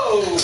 Whoa!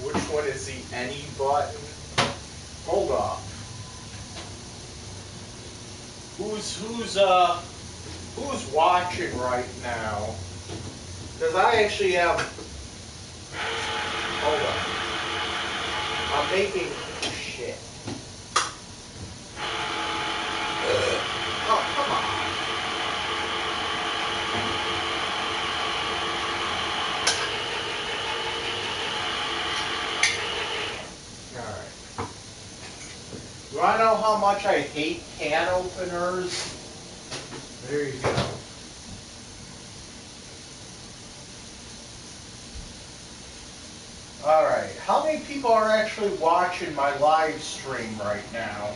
Which one is the any button? Hold up. Who's watching right now? Because I actually have. Hold on. I'm making shit. Oh, come on. Alright. Do I know how much I hate can openers? There you go. Alright, how many people are actually watching my live stream right now?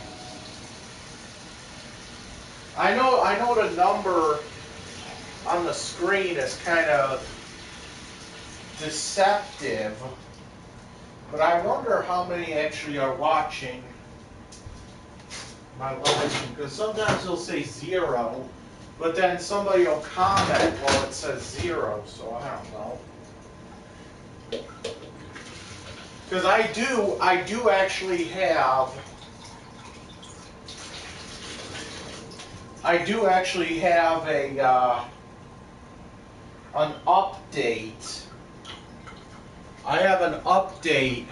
I know the number on the screen is kind of deceptive, but I wonder how many actually are watching my live stream, because sometimes it'll say 0, but then somebody will comment while it says 0, so I don't know. Because I do actually have a an update. I have an update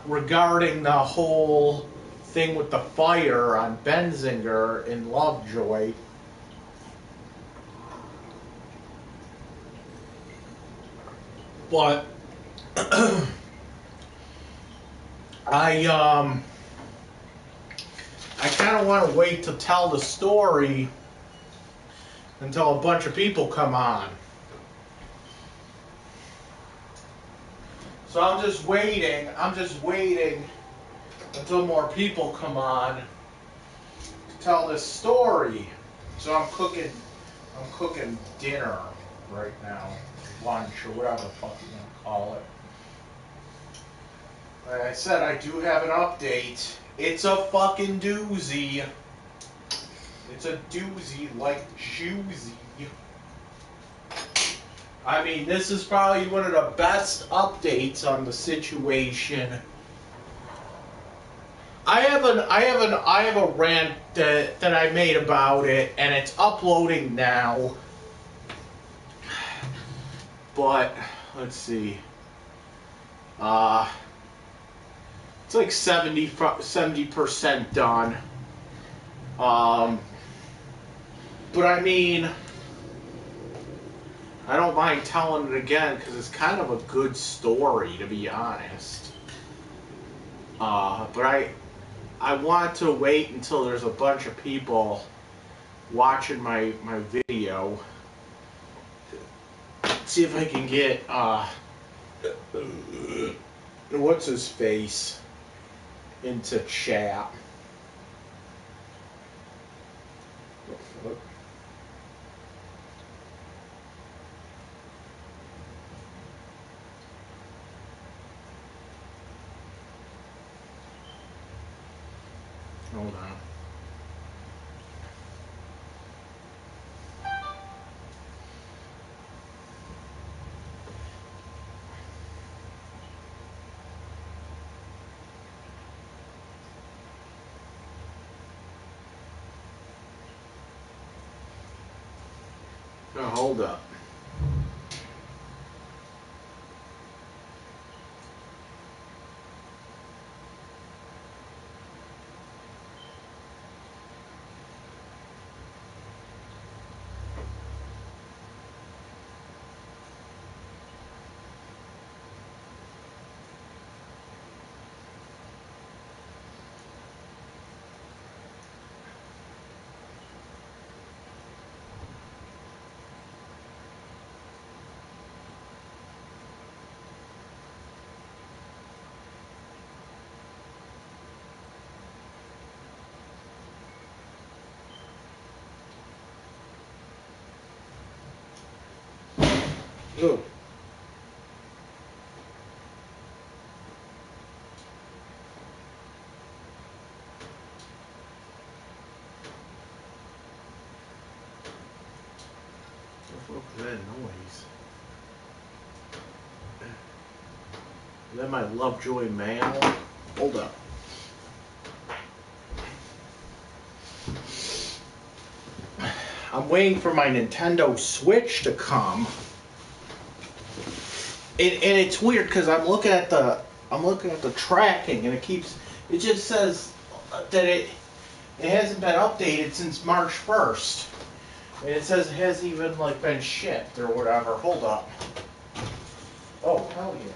regarding the whole thing with the fire on Benzinger in Lovejoy. But I kind of want to wait to tell the story until a bunch of people come on. So I'm just waiting until more people come on to tell this story. So I'm cooking dinner right now, lunch or whatever the fuck you want to call it. Like I said, I do have an update. It's a fucking doozy. It's a doozy like juicy. I mean, this is probably one of the best updates on the situation. I have a rant that I made about it, and it's uploading now. But let's see. It's like 70% done. But I mean, I don't mind telling it again because it's kind of a good story, to be honest. But I want to wait until there's a bunch of people watching my video. See if I can get what's his face into chat. Hold on. Now hold up. Ooh. What was that noise? Is that my Lovejoy mail? Hold up. I'm waiting for my Nintendo Switch to come. And it's weird because I'm looking at the tracking and it just says that it hasn't been updated since March 1st. And it says it hasn't even like been shipped or whatever. Hold up. Oh, hell yeah.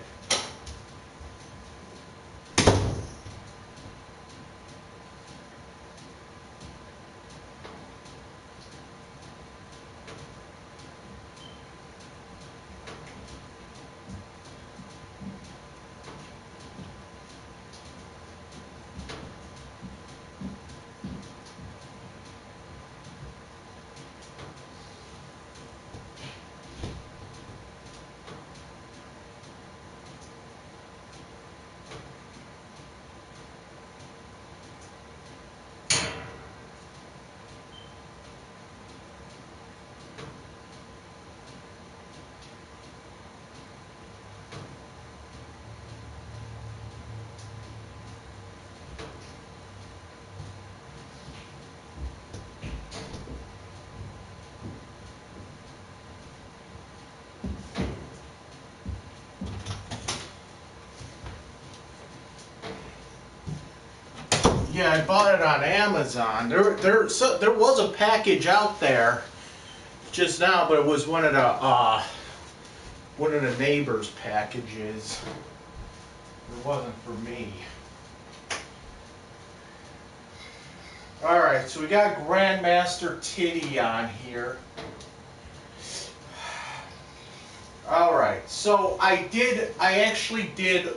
Yeah, I bought it on Amazon. There was a package out there just now, but it was one of the neighbor's packages. It wasn't for me. All right, so we got Grandmaster Titty on here. All right, so I actually did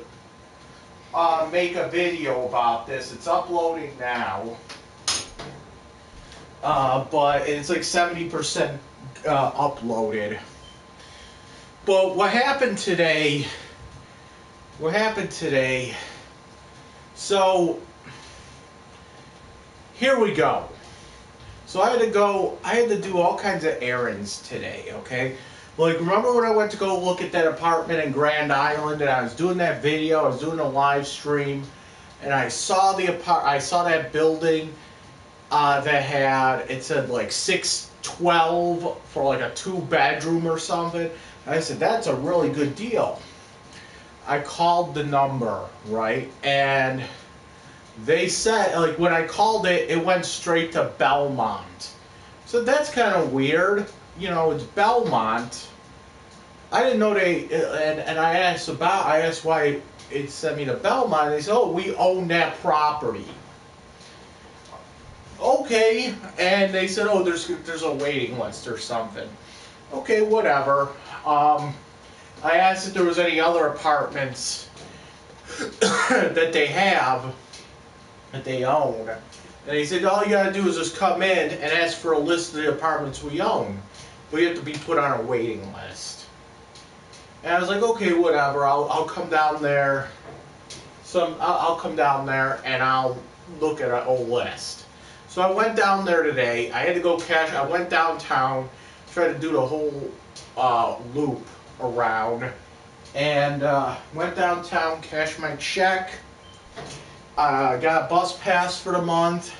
make a video about this. It's uploading now, but it's like 70% uploaded. But what happened today? So here we go. So I had to do all kinds of errands today, okay? Like, remember when I went to go look at that apartment in Grand Island and I was doing that video, I was doing a live stream, and I saw that building it said like 612 for like a 2-bedroom or something. And I said, that's a really good deal. I called the number, right? And they said, like, when I called it, it went straight to Belmont. So that's kind of weird. You know, it's Belmont. I didn't know and I asked why it sent me to Belmont. And they said, oh, we own that property. Okay. And they said, oh, there's a waiting list or something. Okay, whatever. I asked if there was any other apartments that they own. And he said, all you gotta do is just come in and ask for a list of the apartments we own. But you have to be put on a waiting list. And I was like, okay, whatever, I'll come down there. I'll come down there and I'll look at a list. So I went down there today. I had to go cash. I went downtown, tried to do the whole loop around. And went downtown, cashed my check. Got a bus pass for the month.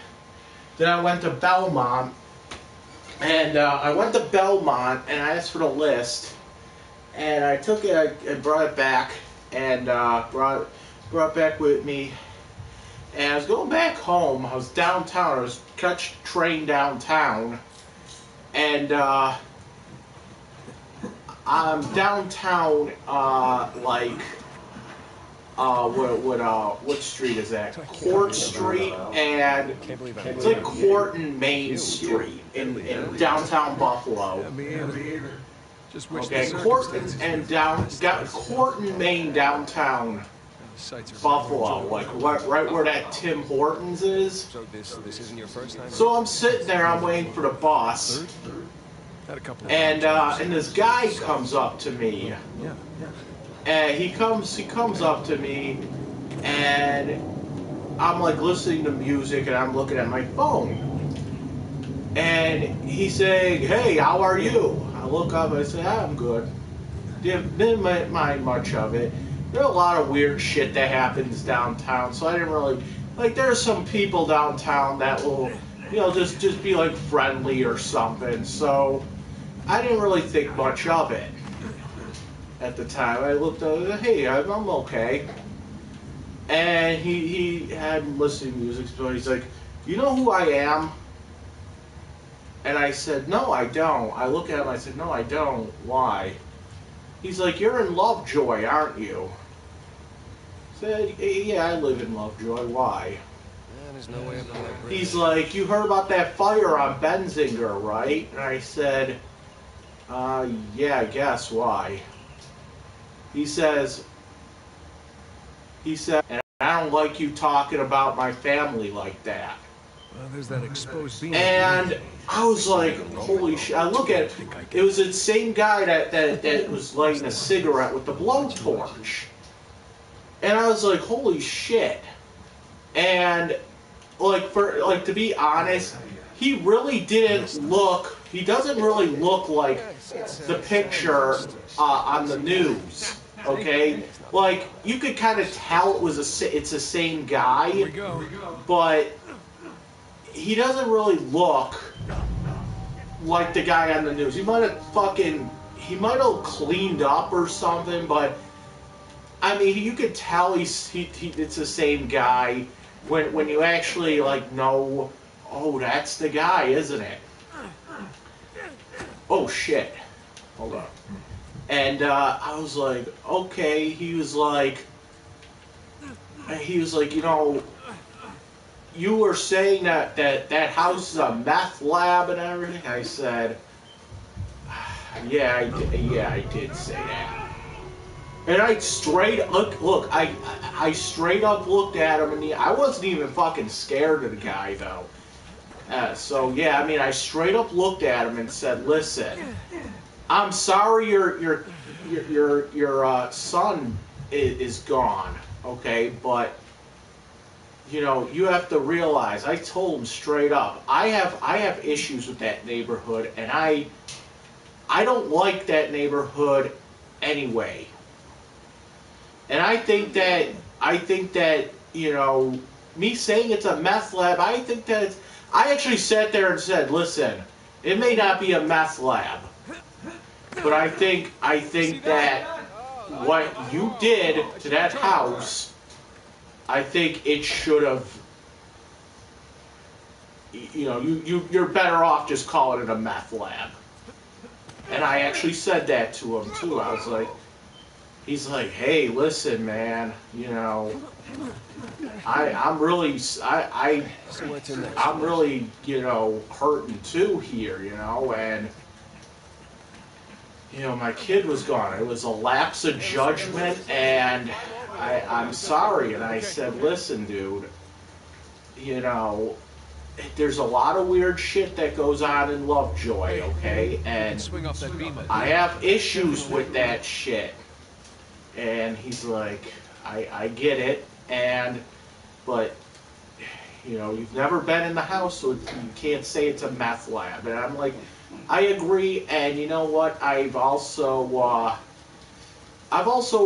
Then I went to Belmont, And I went to Belmont and I asked for the list, and I took it and brought it back, and brought it back with me. And I was going back home. I was downtown. I was catching a train downtown, and I'm downtown, what street is that? Court Street, and it's like Court and Main Street in downtown Buffalo. Okay, Court and Main downtown Buffalo, like right where that Tim Hortons is. So this isn't your first time? So I'm sitting there, I'm waiting for the bus, and this guy comes up to me. And he comes up to me, and I'm like listening to music, and I'm looking at my phone. And he's saying, "Hey, how are you?" I look up and I say, "I'm good." Didn't mind much of it. There's a lot of weird shit that happens downtown, so I didn't really like. There's some people downtown that will, just be like friendly or something. So I didn't really think much of it at the time. I looked up, hey, I'm okay. And he hadn't listened to music, so he's like, "You know who I am?" And I said, "No, I don't." I look at him, I said, "No, I don't. Why?" He's like, "You're in Lovejoy, aren't you?" I said, "Yeah, I live in Lovejoy. Why?" There's no way up on that bridge. He's like, "You heard about that fire on Benzinger, right?" And I said, "Yeah, I guess. Why?" He said, "And I don't like you talking about my family like that." Well, there's that exposed beam. And I was like, holy shit. I look at it. It was the same guy that was lighting a cigarette with the blowtorch. And I was like, holy shit. And to be honest, he really didn't look, he doesn't really look like the picture on the news. Okay? Like, you could kind of tell it's the same guy, but he doesn't really look like the guy on the news. He might have cleaned up or something, but I mean, you could tell it's the same guy when you actually know, oh, that's the guy, isn't it? Oh shit. Hold on. And I was like, okay. He was like, you were saying that house is a meth lab and everything. I said, yeah, I did say that. And I straight I straight up looked at him, and I wasn't even fucking scared of the guy though. So yeah, I mean, I straight up looked at him and said, "Listen, I'm sorry your son is gone, okay, but." You have to realize, I told him straight up, I have issues with that neighborhood, and I don't like that neighborhood anyway. And I think that me saying it's a meth lab, I think that I actually sat there and said, listen, it may not be a meth lab, but I think that what you did to that house, I think it should have, you're better off just calling it a meth lab. And I actually said that to him too. I was like, he's like, hey, listen, man, I'm really, hurting too here, and my kid was gone. It was a lapse of judgment, and I'm sorry. And I said, listen, dude, there's a lot of weird shit that goes on in Lovejoy, okay? And I have issues with that shit. And he's like, I get it, but you've never been in the house, so you can't say it's a meth lab. And I'm like, I agree, and you know what? I've also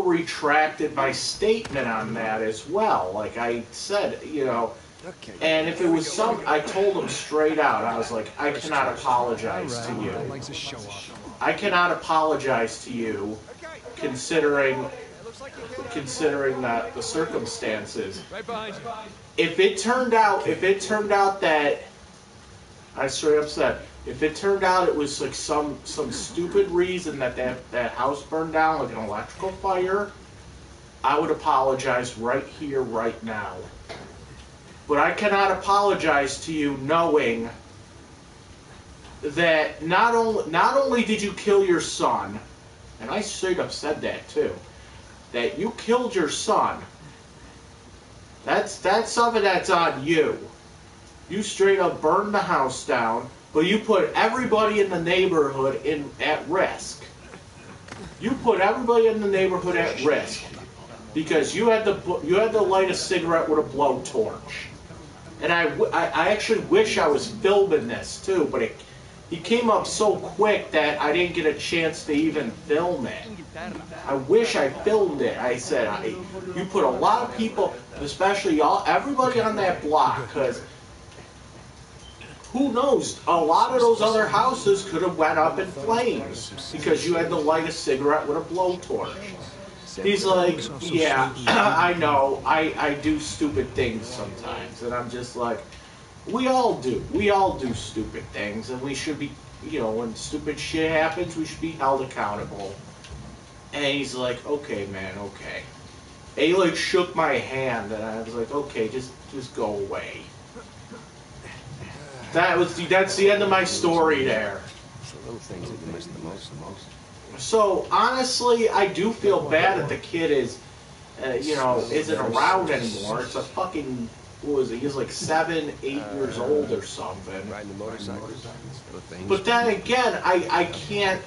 retracted my statement on that as well. Like I said, Okay. And if it was I told him straight out, I was like, I cannot apologize to you. Likes a show off. I cannot apologize to you, considering the circumstances. Right behind you. If it turned out that I straight up said, if it turned out it was like some stupid reason that house burned down, like an electrical fire, I would apologize right here, right now. But I cannot apologize to you knowing that not only did you kill your son, and I straight up said that too, that you killed your son. That's something that's on you. You straight up burned the house down, but you put everybody in the neighborhood at risk. You put everybody in the neighborhood at risk because you had to light a cigarette with a blowtorch. And I actually wish I was filming this too, but it came up so quick that I didn't get a chance to even film it. I wish I filmed it. I said, you put a lot of people, especially everybody on that block, because who knows, a lot of those other houses could have went up in flames because you had to light a cigarette with a blowtorch. He's like, yeah, I know, I do stupid things sometimes, and I'm just like, we all do stupid things, and we should be, when stupid shit happens, we should be held accountable. And he's like, okay, man, okay. And he like shook my hand, and I was like, okay, just go away. That's the end of my story there. It's the little things that you miss the most. So honestly, I do feel bad that the kid is, isn't around anymore. It's a fucking, what was he? He's like 7, 8 years old or something. Riding the motorcycle. But then again, I can't,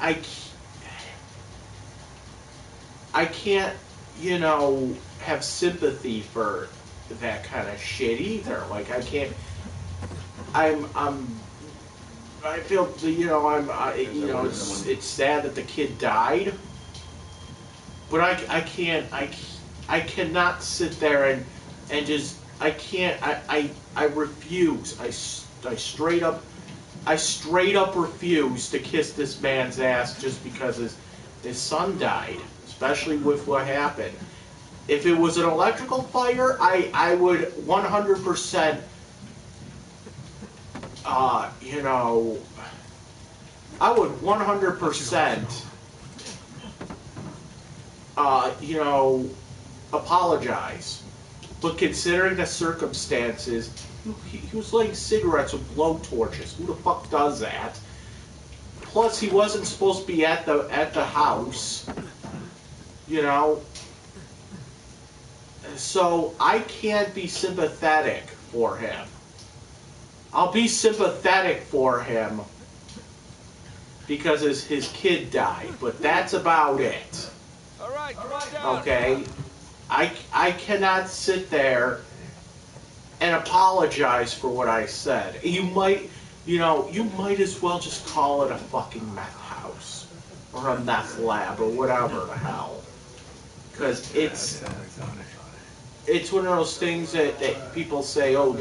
have sympathy for that kind of shit either. Like I can't. I feel, it's sad that the kid died, but I cannot sit there and just, I refuse. I straight up refuse to kiss this man's ass just because his son died, especially with what happened. If it was an electrical fire, I would 100%, I would 100%, apologize. But considering the circumstances, he was lighting cigarettes with blowtorches. Who the fuck does that? Plus, he wasn't supposed to be at the house, So I can't be sympathetic for him. I'll be sympathetic for him because his kid died, but that's about it. All right, come on down. Okay? I cannot sit there and apologize for what I said. You might as well just call it a fucking meth house or a meth lab or whatever the hell. Because it's one of those things that people say, oh,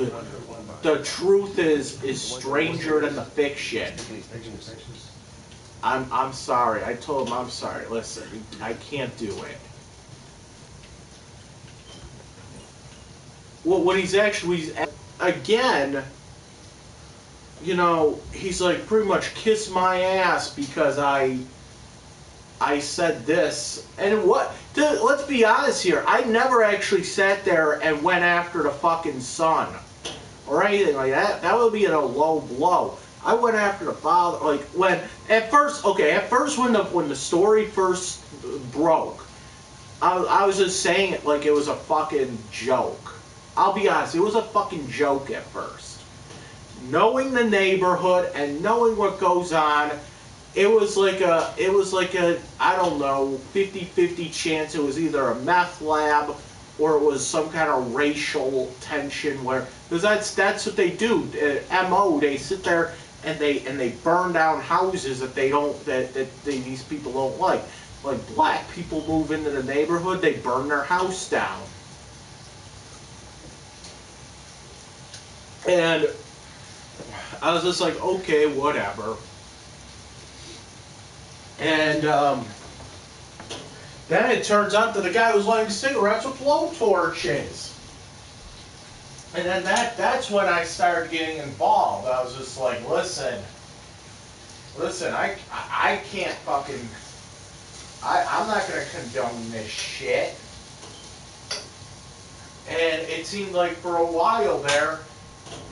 the truth is stranger than the fiction. I'm sorry. I told him I'm sorry. Listen, I can't do it. Well, what he's again, he's like pretty much kiss my ass because I said this. And let's be honest here. I never actually sat there and went after the fucking son or anything like that. That would be a low blow. I went after the father, like at first when the story first broke, I was just saying it like it was a fucking joke. I'll be honest, it was a fucking joke at first. Knowing the neighborhood and knowing what goes on, it was like a I don't know, 50-50 chance it was either a meth lab or it was some kind of racial tension because that's what they do. MO, they sit there and they burn down houses that these people don't like. Like black people move into the neighborhood, they burn their house down. And I was just like, okay, whatever. And then it turns out that the guy was lighting cigarettes with blowtorches. And then that's when I started getting involved. I was just like, listen, I can't fucking, I'm not going to condone this shit. And it seemed like for a while there,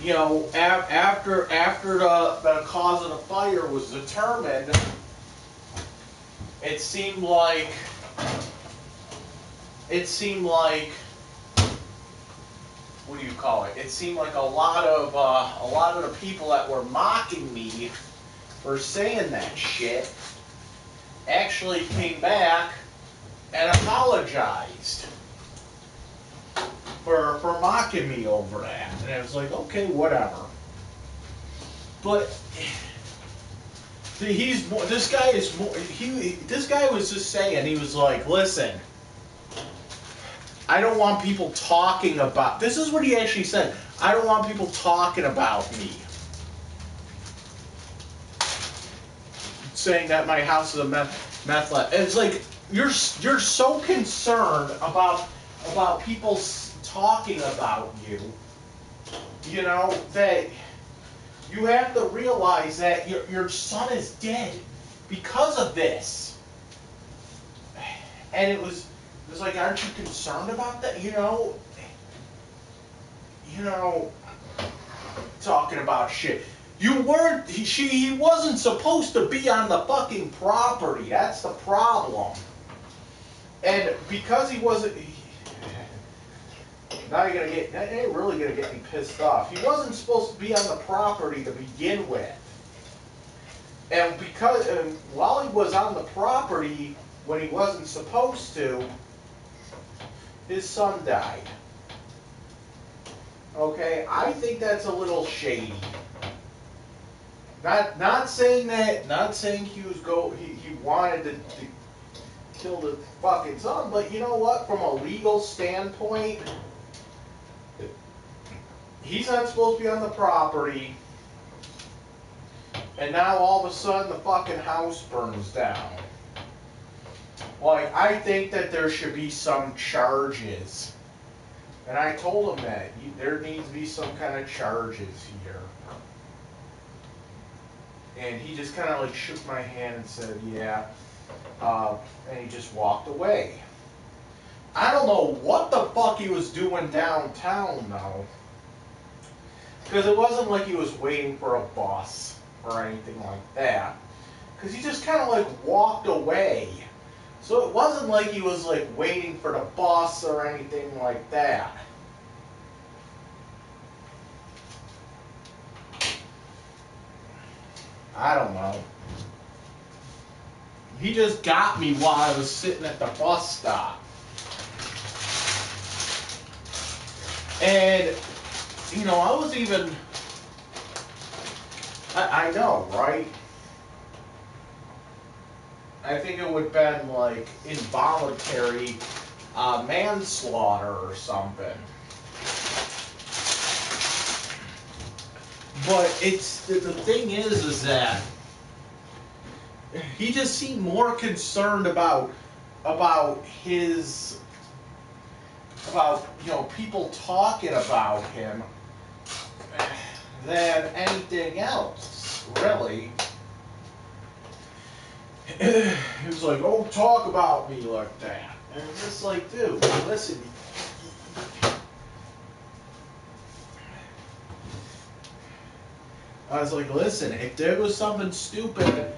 you know, after the cause of the fire was determined, it seemed like what do you call it? It seemed like a lot of the people that were mocking me for saying that shit actually came back and apologized for mocking me over that. And I was like, okay, whatever. But this guy was just saying, he was like, listen, I don't want people talking about, this is what he actually said, I don't want people talking about me. Saying that my house is a meth lab. It's like, you're so concerned about people talking about you, you know, that you have to realize that your son is dead because of this. And it was like, aren't you concerned about that? You know, talking about shit. You weren't, he wasn't supposed to be on the fucking property. That's the problem. And because he wasn't, now you're really gonna get me pissed off. He wasn't supposed to be on the property to begin with. And while he was on the property when he wasn't supposed to, his son died. Okay, I think that's a little shady. Not saying he wanted to kill the fucking son, but you know what? From a legal standpoint, he's not supposed to be on the property, and now all of a sudden the fucking house burns down. Like, I think that there should be some charges. And I told him that there needs to be some kind of charges here. And he just kind of like shook my hand and said, yeah. And he just walked away. I don't know what the fuck he was doing downtown, though. Because it wasn't like he was waiting for a bus or anything like that. Because he just kind of like walked away. So it wasn't like he was like waiting for the bus or anything like that. I don't know. He just got me while I was sitting at the bus stop. And, you know, I was even, I know, right? I think it would have been like involuntary manslaughter or something. But it's the thing is that he just seemed more concerned about you know, people talking about him than anything else, really. He was like, "Oh, talk about me like that," and it's just like, dude, listen. I was like, listen, if there was something stupid,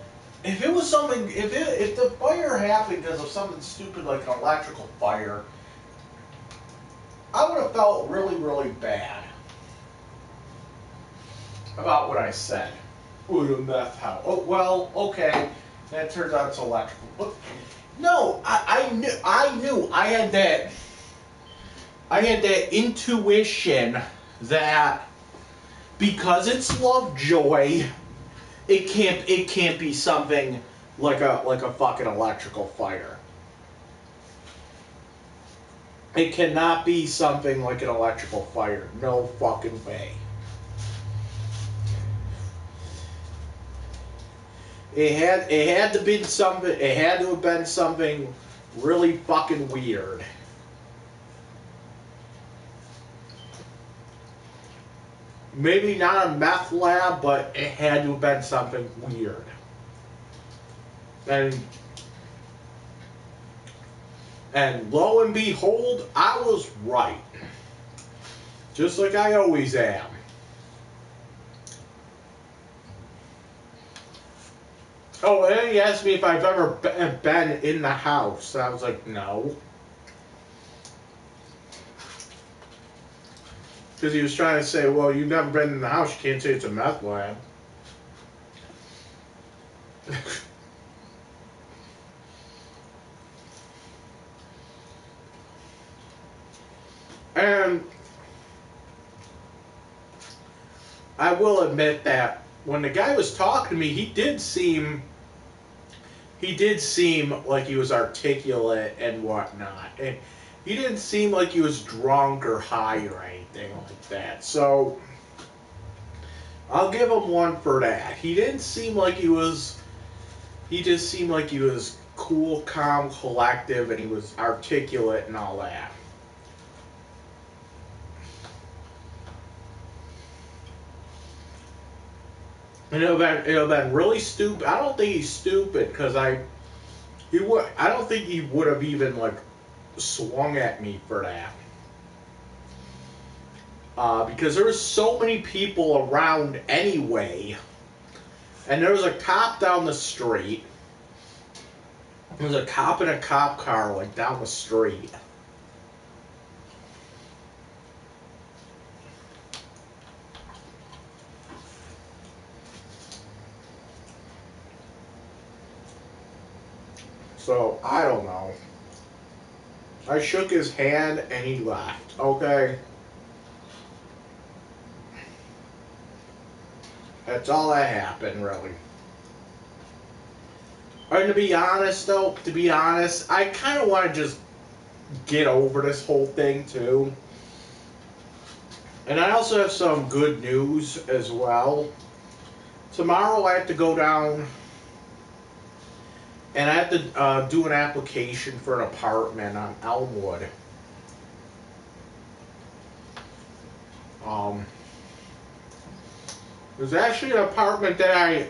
if the fire happened because of something stupid like an electrical fire, I would have felt really, really bad about what I said. Oh, the meth house. Oh, well, okay. That turns out it's electrical. But no, I knew. I had that intuition that because it's Lovejoy, it can't be something like a fucking electrical fire. It cannot be something like an electrical fire. No fucking way. it had to be something. It had to have been something really fucking weird. Maybe not a meth lab, but it had to have been something weird. And lo and behold, I was right. Just like I always am. Oh, and he asked me if I've ever been in the house. I was like, no. Because he was trying to say, well, you've never been in the house. You can't say it's a meth lab. And I will admit that when the guy was talking to me, he did seem like he was articulate and whatnot. And he didn't seem like he was drunk or high or anything like that. So I'll give him one for that. He didn't seem like he was. He just seemed like he was cool, calm, collective, and he was articulate and all that. And it'll have been really stupid. I don't think he's stupid because I don't think he would have even like swung at me for that. Because there was so many people around anyway, and there was a cop down the street. There was a cop in a cop car like down the street. So, I don't know. I shook his hand and he left. Okay? That's all that happened, really. And to be honest, though, I kind of want to just get over this whole thing, too. And I also have some good news as well. Tomorrow I have to go down and I have to do an application for an apartment on Elmwood. There's actually an apartment that I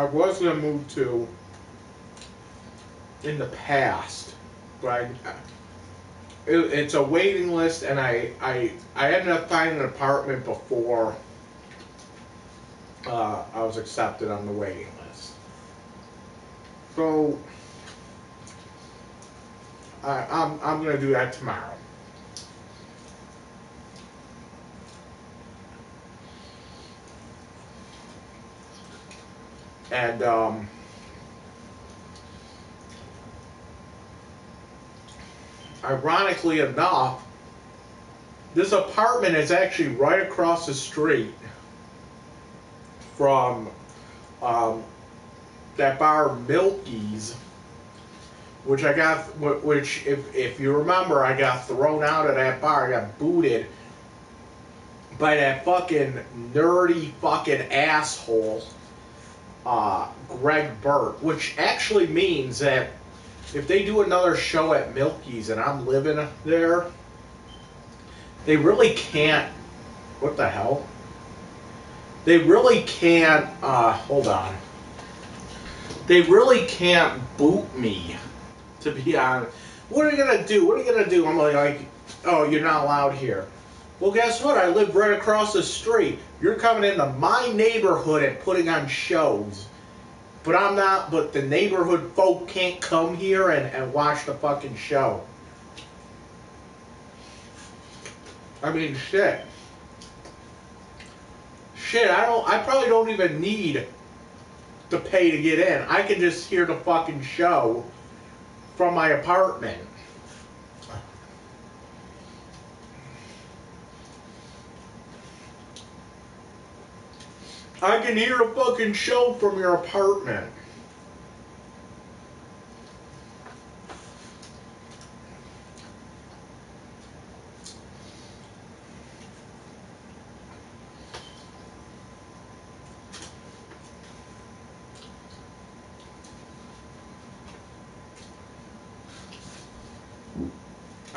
was going to move to in the past, but it's a waiting list, and I ended up finding an apartment before I was accepted on the waiting list. So I'm going to do that tomorrow. And ironically enough, this apartment is actually right across the street from that bar Milky's, which if you remember, I got thrown out of that bar. I got booted by that fucking nerdy fucking asshole, Greg Burt, which actually means that if they do another show at Milky's and I'm living there, they really can't. What the hell? They really can't. Hold on. They really can't boot me, to be honest. What are you gonna do? What are you gonna do? I'm like, oh, you're not allowed here. Well, guess what? I live right across the street. You're coming into my neighborhood and putting on shows. But I'm not, but the neighborhood folk can't come here and watch the fucking show. I mean, shit. I probably don't even need to pay to get in. I can just hear the fucking show from my apartment. I can hear a fucking show from your apartment.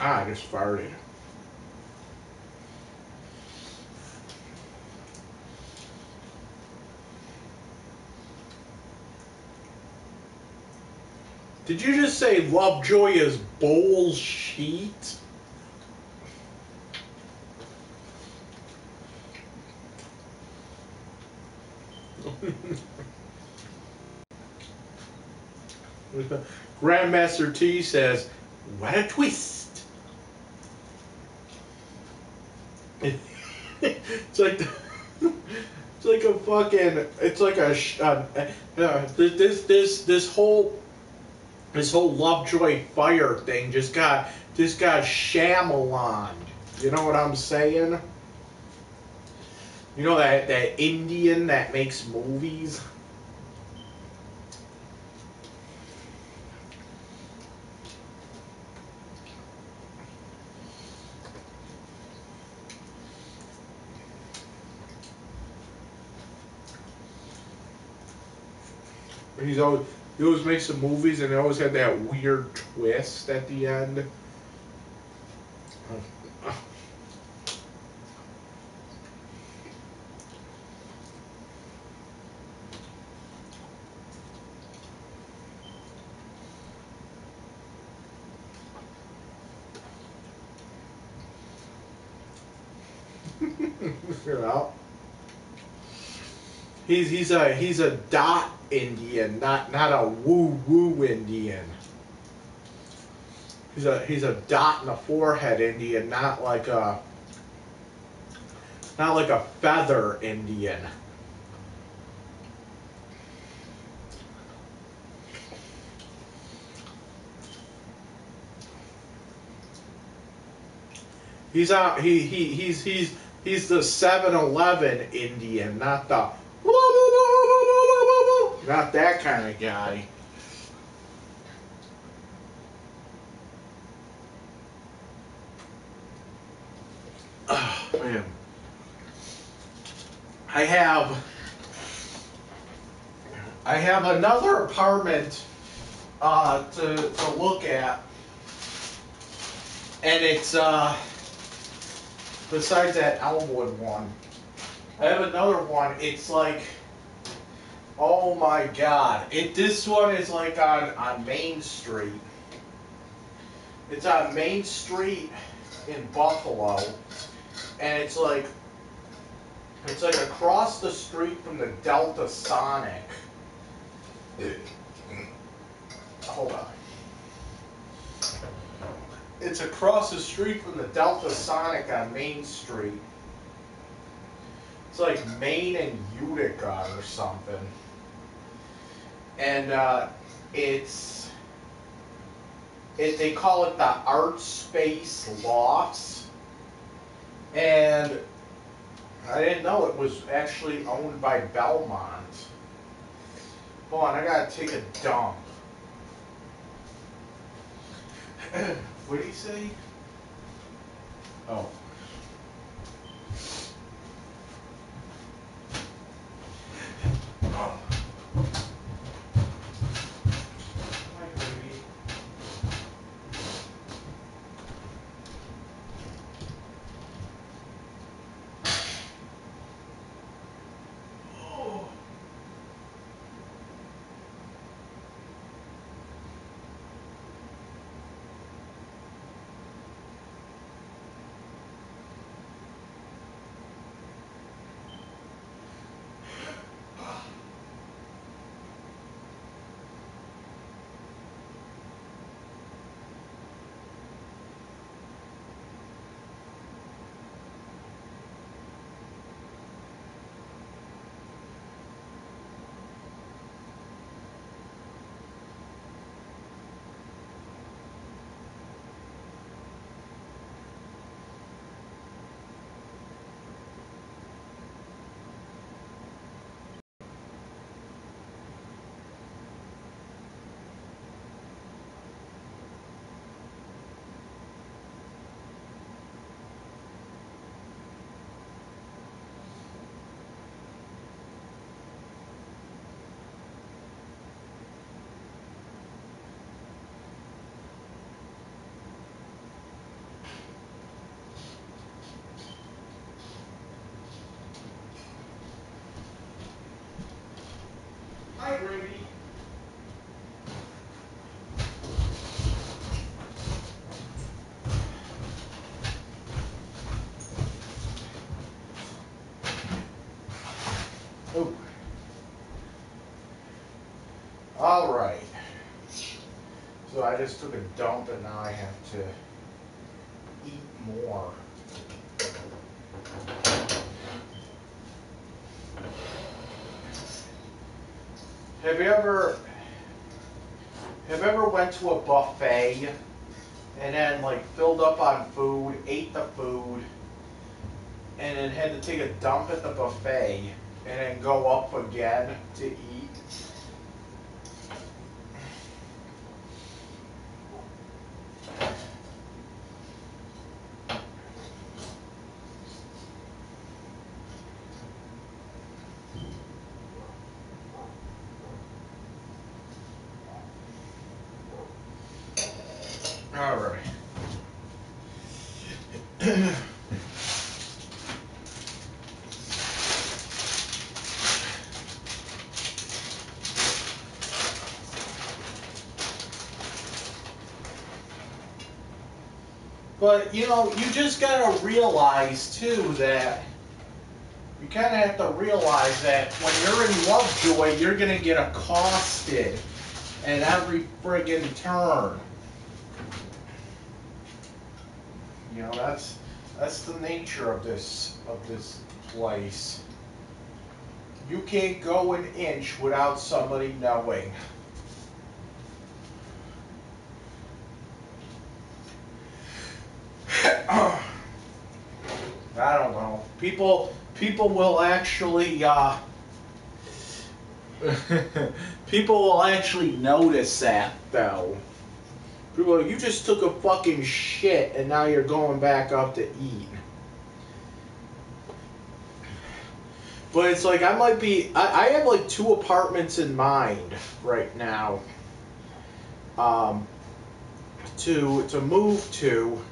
Ah, I just farted. Did you just say Lovejoy is bullshit? Grandmaster T says, what a twist. It's like it's like a fucking it's like a this whole Lovejoy fire thing just got Shyamalan. You know what I'm saying? You know that Indian that makes movies? He always makes some movies and they always had that weird twist at the end. You know? He's a dot Indian, not a woo woo Indian. He's a dot in the forehead Indian, not like a feather Indian. He's the 7-Eleven Indian, not that kind of guy. Oh, man. I have another apartment to look at, and it's besides that Elmwood one. I have another one. It's like, oh my god! This one is like on Main Street. It's on Main Street in Buffalo, and it's like across the street from the Delta Sonic. Hold on. It's across the street from the Delta Sonic on Main Street. It's like Maine and Utica or something. And they call it the Art Space Lofts. And I didn't know it was actually owned by Belmont. Hold on, I gotta take a dump. What did he say? Oh. Oh. Hi, baby. Oh. Hi, Grady. Oh. All right. So I just took a dump and now I have to eat more. Have you ever went to a buffet and then like filled up on food, ate the food, and then had to take a dump at the buffet and then go up again to eat? All right. But, you know, you just gotta realize, too, that you kind of have to realize that when you're in Lovejoy, you're gonna get accosted at every friggin' turn. You know, that's the nature of this place. You can't go an inch without somebody knowing. I don't know. People will actually people will actually notice that though. People are like, you just took a fucking shit and now you're going back up to eat. But it's like I have like 2 apartments in mind right now. To move to.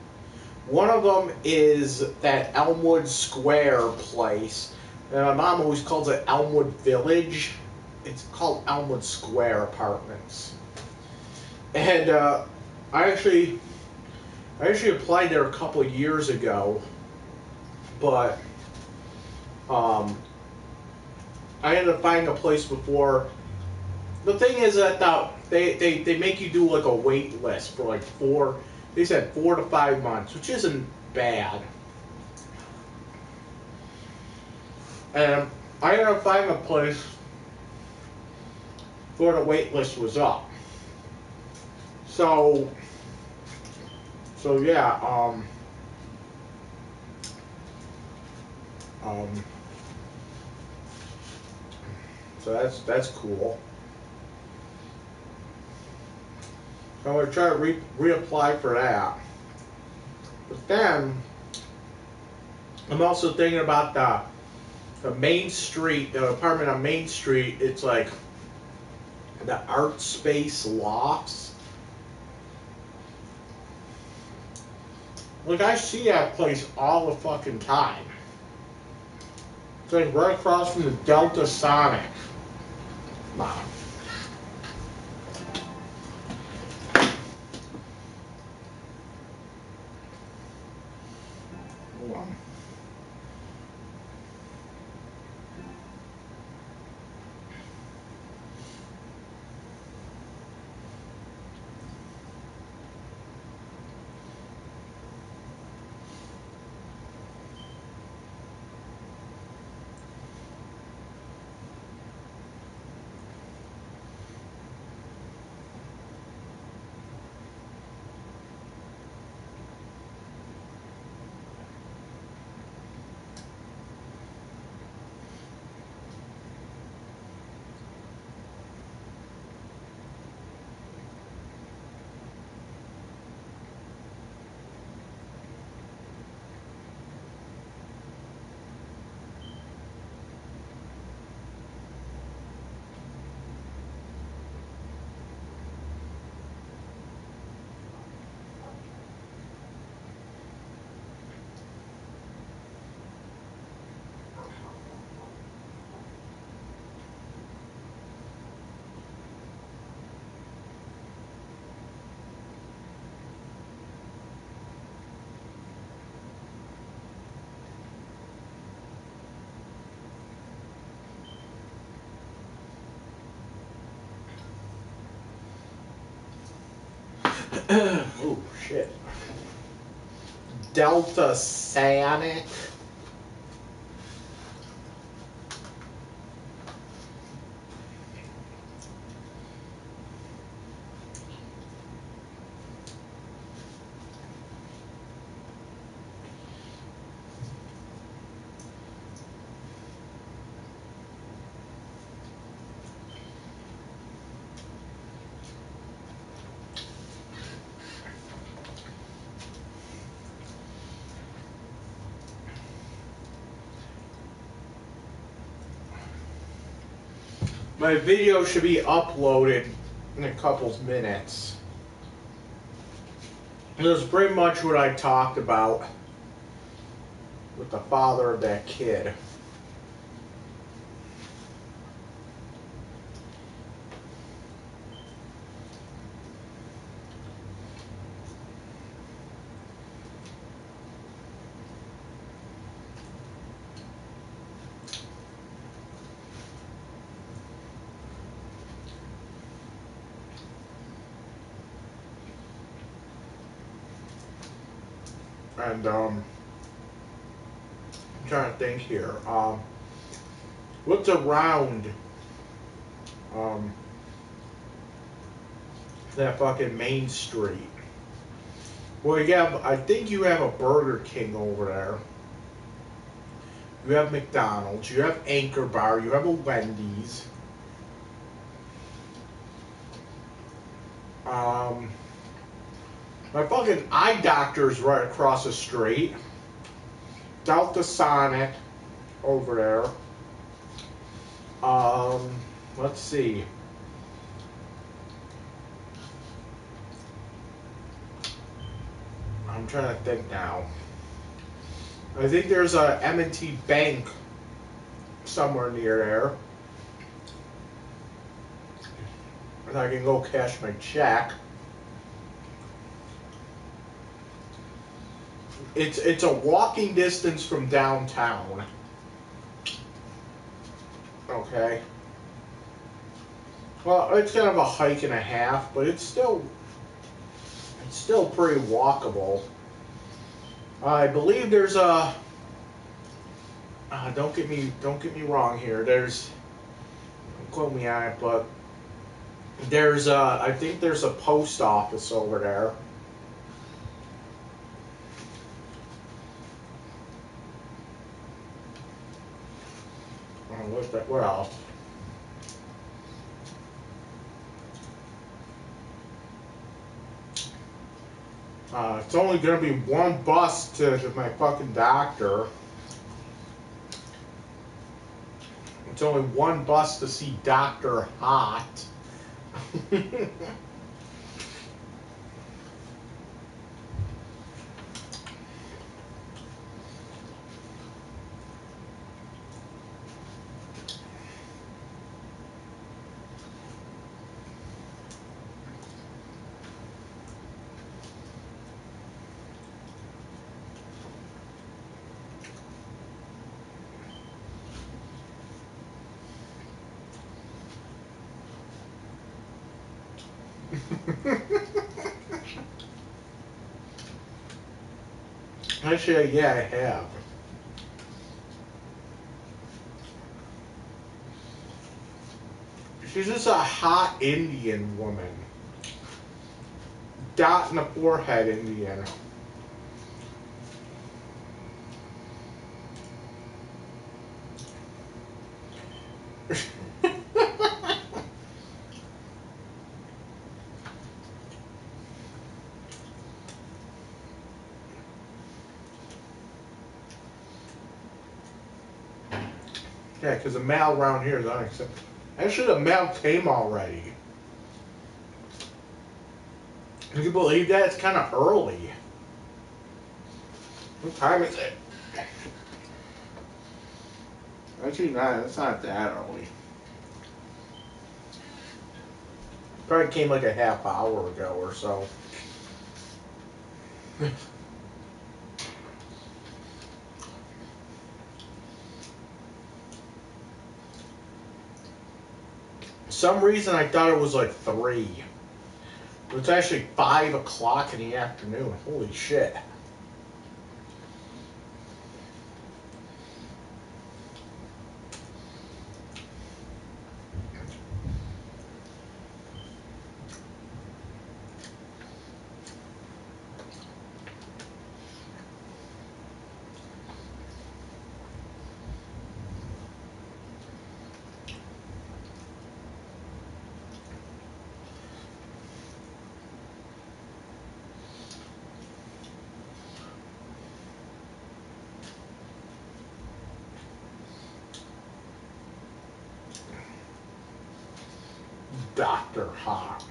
One of them is that Elmwood Square place. And my mom always calls it Elmwood Village. It's called Elmwood Square Apartments. And I actually applied there a couple of years ago, but I ended up finding a place before. The thing is that they make you do like a wait list for like 4. They said 4 to 5 months, which isn't bad. And I ended up finding a place before the wait list was up. So yeah, so that's cool. So I'm gonna try to reapply for that. But then I'm also thinking about the Main Street, the apartment on Main Street. It's like the Art Space Lofts. Like I see that place all the fucking time. It's like right across from the Delta Sonic. Wow. Hold on. Oh shit. Delta Sanic. My video should be uploaded in a couple minutes. This is pretty much what I talked about with the father of that kid. And I'm trying to think here. What's around that fucking Main Street? Well, you have, I think you have a Burger King over there. You have McDonald's. You have Anchor Bar. You have a Wendy's. My fucking eye doctor's right across the street. Delta Sonic over there. Let's see. I'm trying to think now. I think there's a M&T Bank somewhere near there. And I can go cash my check. It's a walking distance from downtown. Okay. Well, it's kind of a hike and a half, but it's still pretty walkable. I believe there's a. Don't get me wrong here. Don't quote me on it, but there's I think there's a post office over there. What else? It's only going to be one bus to my fucking doctor. It's only one bus to see Dr. Hot. Actually, yeah, I have. She's just a hot Indian woman. Dot in the forehead Indian. Yeah, because the mail around here is unacceptable. Actually, the mail came already. Can you believe that? It's kind of early. What time is it? Actually, it's not that early. Probably came like a half hour ago or so. Some reason I thought it was like 3. It's actually 5 o'clock in the afternoon. Holy shit. Dr. Hot.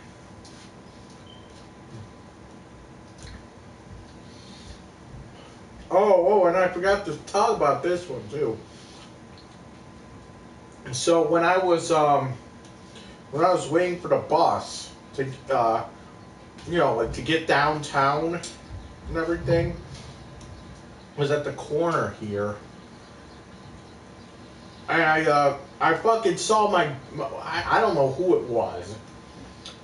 Oh, and I forgot to talk about this one too. So when I was waiting for the bus to like to get downtown and everything, was at the corner here, and I fucking saw I don't know who it was,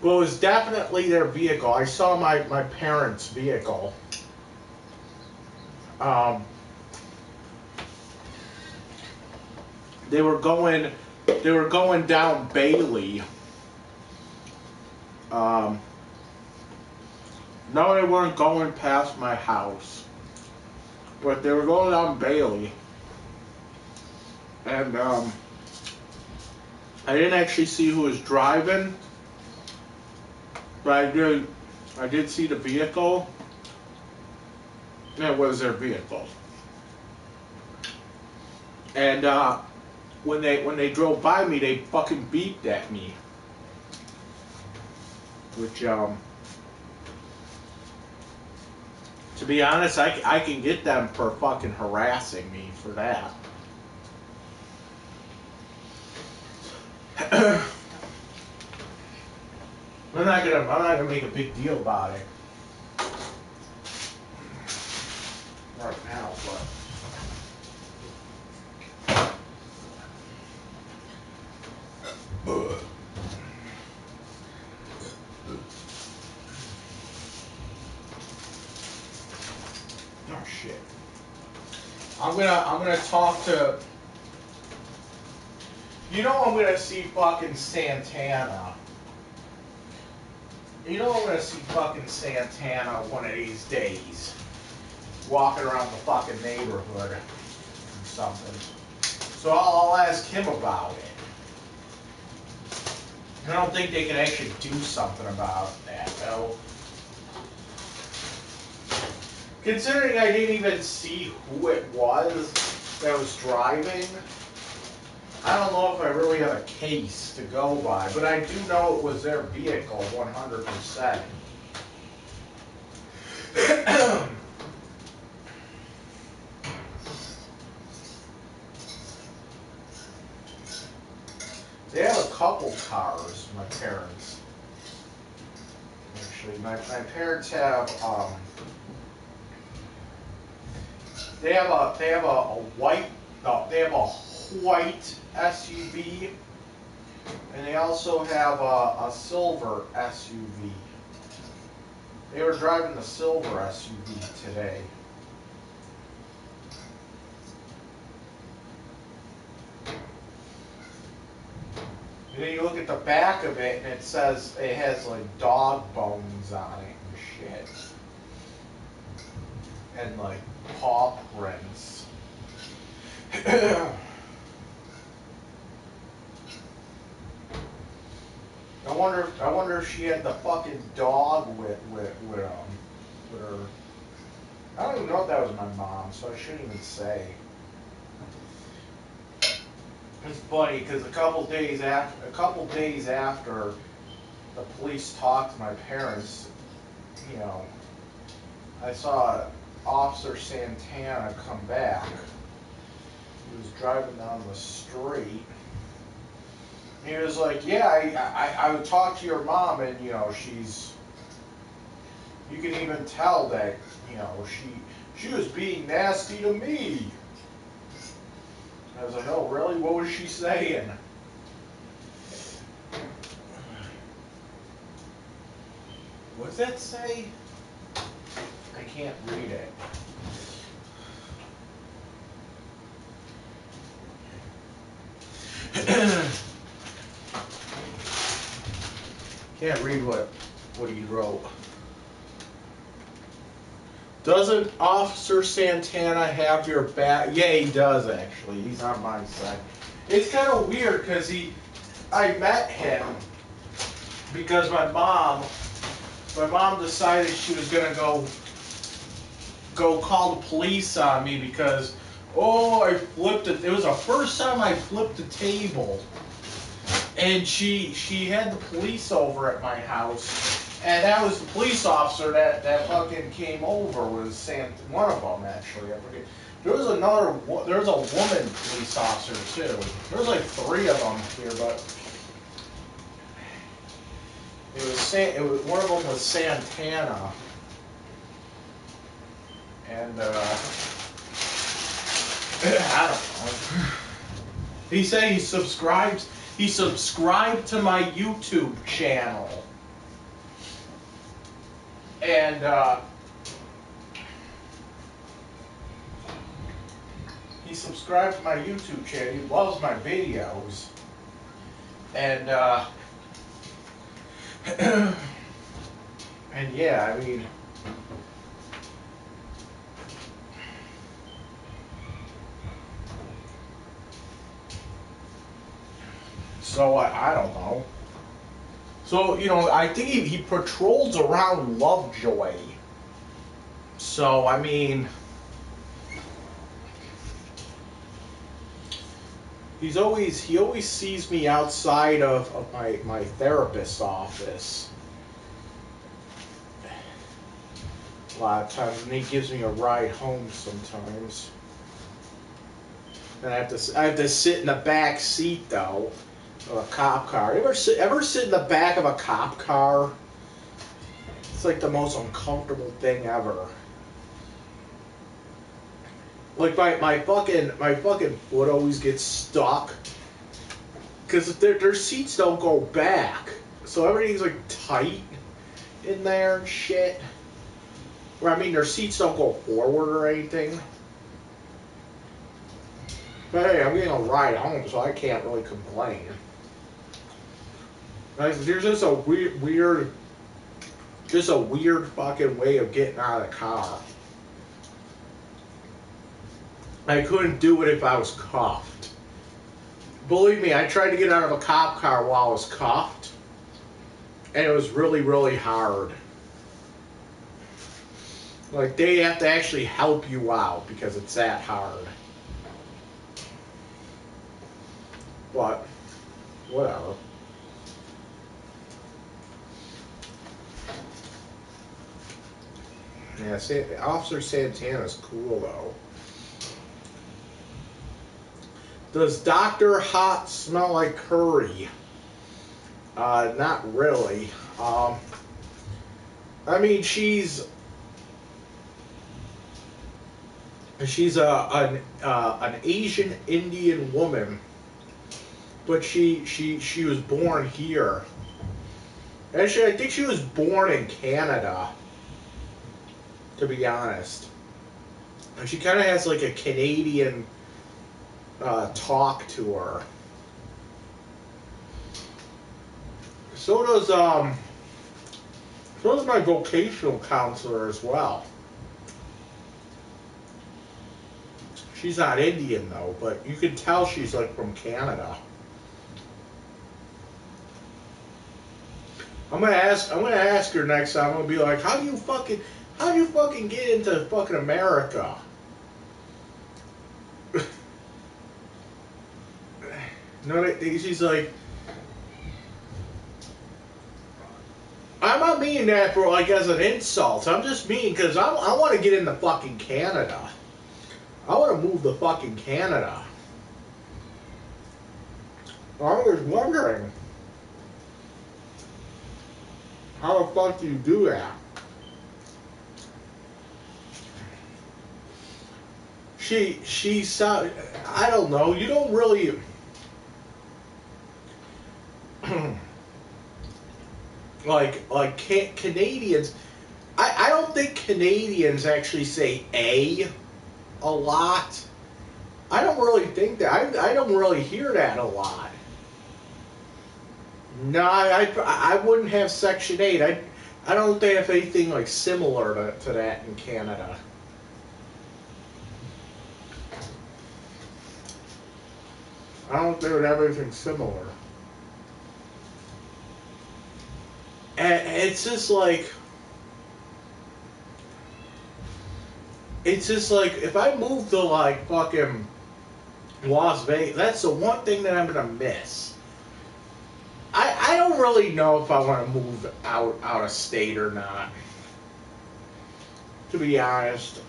but it was definitely their vehicle. I saw my parents' vehicle. They were going down Bailey. No, they weren't going past my house, but they were going down Bailey, and I didn't actually see who was driving, but I did see the vehicle, and it was their vehicle. And when they drove by me, they fucking beeped at me, which to be honest, I can get them for fucking harassing me for that. I'm not gonna make a big deal about it right now, but oh shit. I'm gonna talk to. I'm gonna see fucking Santana. I'm gonna see fucking Santana one of these days, walking around the fucking neighborhood or something. So I'll ask him about it. I don't think they can actually do something about that, though. Considering I didn't even see who it was that was driving, I don't know if I really have a case to go by, but I do know it was their vehicle 100%. They have a couple cars, my parents. Actually, my parents have they have a white SUV, and they also have a silver SUV. They were driving the silver SUV today. And then you look at the back of it, and it has like dog bones on it and shit, and like paw prints. I wonder if she had the fucking dog with her. I don't even know if that was my mom, so I shouldn't even say. It's funny because a couple days after the police talked to my parents, I saw Officer Santana come back. He was driving down the street. He was like, "Yeah, I would talk to your mom, and you can even tell that she was being nasty to me." I was like, "Oh, really? What was she saying?" does that say? I can't read it. Can't read what he wrote. Doesn't Officer Santana have your back? Yeah, he does actually. He's on my side. It's kind of weird because I met him because my mom decided she was gonna go call the police on me because I flipped it. It was the first time I flipped a table, and she had the police over at my house. And that was the police officer that fucking came over was one of them actually. I forget. There was a woman police officer too. There was like 3 of them here, but one of them was Santana, and I don't know. He said he subscribed to my YouTube channel. And he subscribed to my YouTube channel. He loves my videos. And and yeah, I mean, so I don't know. So, I think he patrols around Lovejoy. So, I mean, he always sees me outside of my therapist's office. A lot of times, and he gives me a ride home sometimes. And I have to sit in the back seat though. Of a cop car. Ever sit in the back of a cop car? It's like the most uncomfortable thing ever. Like my fucking foot always gets stuck because their seats don't go back, so everything's like tight in there and shit. Or I mean, their seats don't go forward or anything. But hey, I'm getting a ride home, so I can't really complain. There's just a weird fucking way of getting out of the car. I couldn't do it if I was cuffed. Believe me, I tried to get out of a cop car while I was cuffed, and it was really, really hard. Like, they have to actually help you out because it's that hard. But, whatever. Yeah, Officer Santana's cool, though. Does Dr. Hot smell like curry? Not really. I mean, she's an Asian Indian woman, but she was born here. Actually, I think she was born in Canada, to be honest. And she kind of has like a Canadian talk to her. So does my vocational counselor as well. She's not Indian though, but you can tell she's like from Canada. I'm gonna ask her next time. I'm gonna be like, how do you fucking get into fucking America? No, she's like, I'm not meaning that for like as an insult. I'm just mean because I want to get into fucking Canada. I want to move to fucking Canada. I was wondering, how the fuck do you do that? She's I don't know. You don't really. Canadians. I don't think Canadians actually say a lot. I don't really think that. I don't really hear that a lot. No, I wouldn't have Section 8. I don't think they have anything like similar to that in Canada. I don't think they would have anything similar. And it's just like if I move to like fucking Las Vegas, that's the one thing that I'm gonna miss. I don't really know if I want to move out of state or not. To be honest,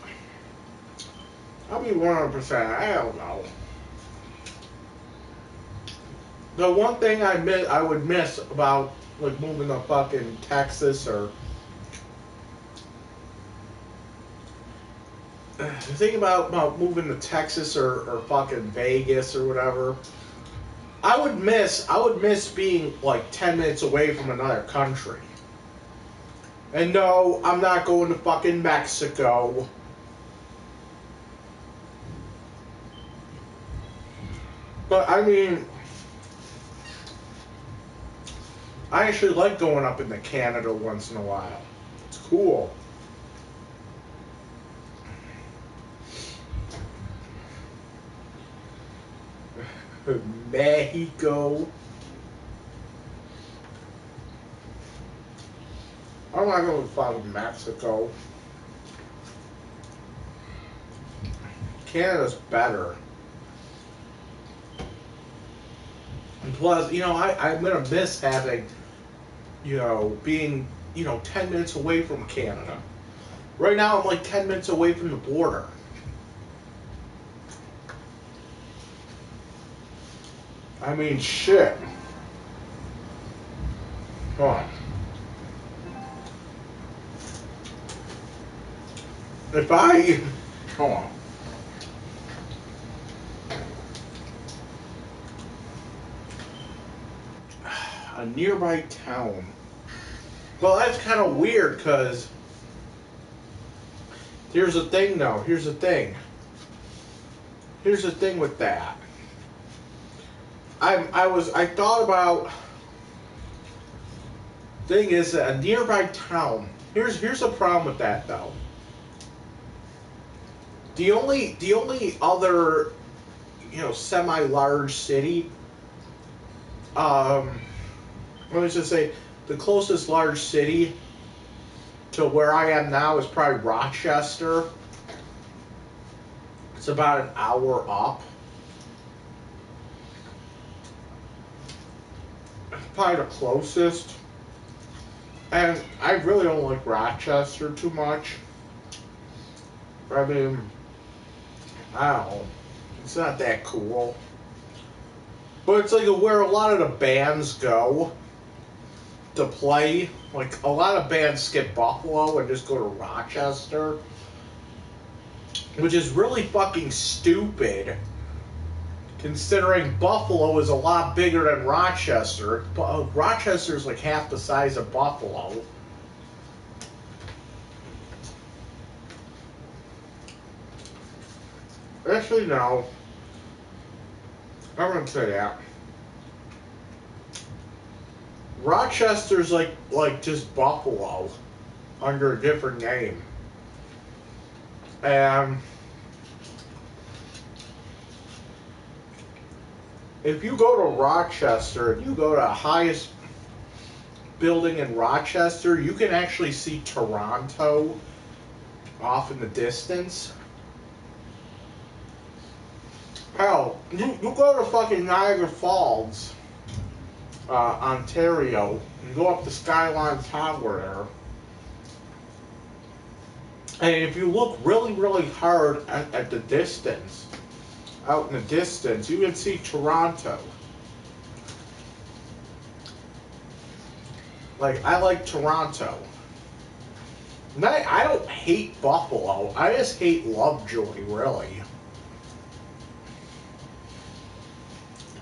I'll be 100%. I don't know. The one thing I would miss about like moving to fucking Texas or the thing about moving to Texas or fucking Vegas or whatever. I would miss being like 10 minutes away from another country. And no, I'm not going to fucking Mexico. But I mean, I actually like going up into Canada once in a while. It's cool. Mexico. I'm not going to fucking Mexico. Canada's better. And plus, I'm going to miss having, being, 10 minutes away from Canada. Right now, I'm like 10 minutes away from the border. I mean, shit. Come on. Come on. A nearby town. Well, that's kind of weird, because here's the thing, though. Here's the thing with that. I thought about. Thing is, a nearby town. Here's the problem with that, though. The only other, semi-large city. Let me just say, the closest large city to where I am now is probably Rochester. It's about an hour up. Probably the closest. And I really don't like Rochester too much. I mean, I don't know. It's not that cool. But it's like where a lot of the bands go to play. Like, a lot of bands skip Buffalo and just go to Rochester. Which is really fucking stupid. Considering Buffalo is a lot bigger than Rochester. Rochester is like half the size of Buffalo. Actually, no. I'm gonna say that. Rochester's like just Buffalo under a different name. And if you go to Rochester, if you go to the highest building in Rochester, you can actually see Toronto off in the distance. Hell, you go to fucking Niagara Falls, Ontario, and go up the Skyline Tower there. And if you look really, really hard at the distance, out in the distance, you can see Toronto. Like, I like Toronto. And I don't hate Buffalo. I just hate Lovejoy, really.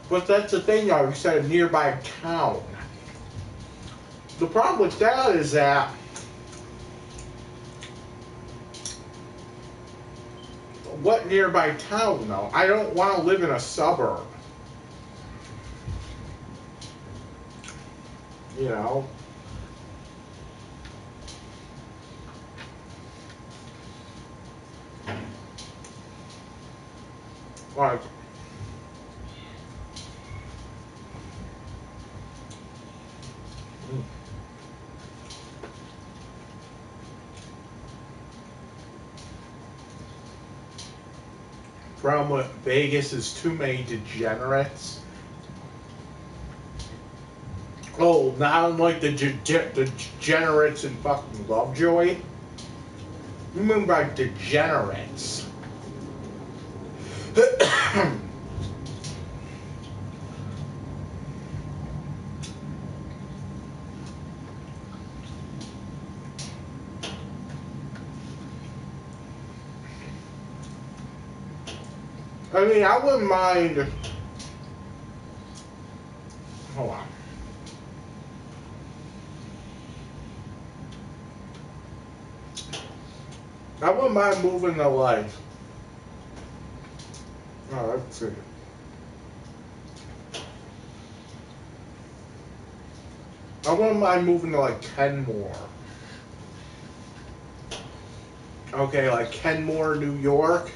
But that's the thing, though. You said a nearby town. The problem with that is that what nearby town, though? I don't want to live in a suburb. You know? Like, problem with Vegas is too many degenerates. Oh, not unlike the degenerates in fucking Lovejoy. You mean by degenerates? I mean, I wouldn't mind. Hold on. I wouldn't mind moving to like. Oh, let's see. I wouldn't mind moving to like Kenmore. Okay, like Kenmore, New York.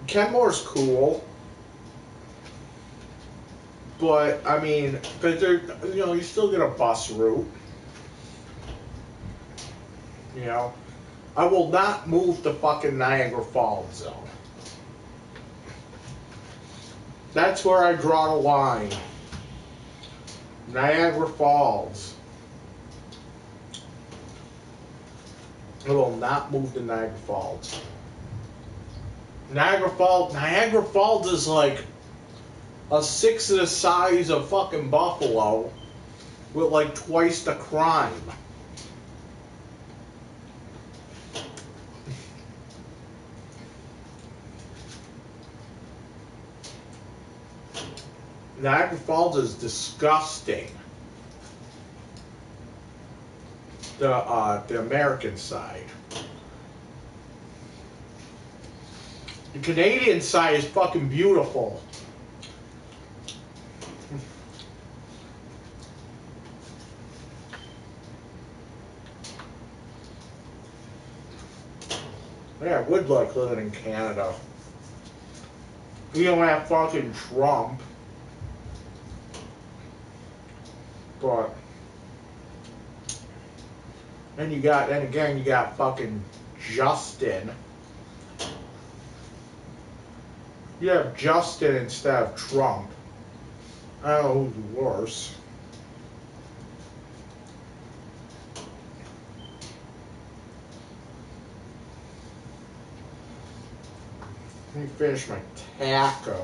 Kenmore's cool. But, I mean, because there, you know, you still get a bus route. You know? I will not move to fucking Niagara Falls, though. That's where I draw the line. Niagara Falls. I will not move to Niagara Falls. Niagara Falls is like a sixth of the size of fucking Buffalo with like twice the crime. Niagara Falls is disgusting. The American side. The Canadian side is fucking beautiful. Yeah, I would like living in Canada. You don't have fucking Trump. But then again you got fucking Justin. You have Justin instead of Trump. I don't know who's worse. Let me finish my taco.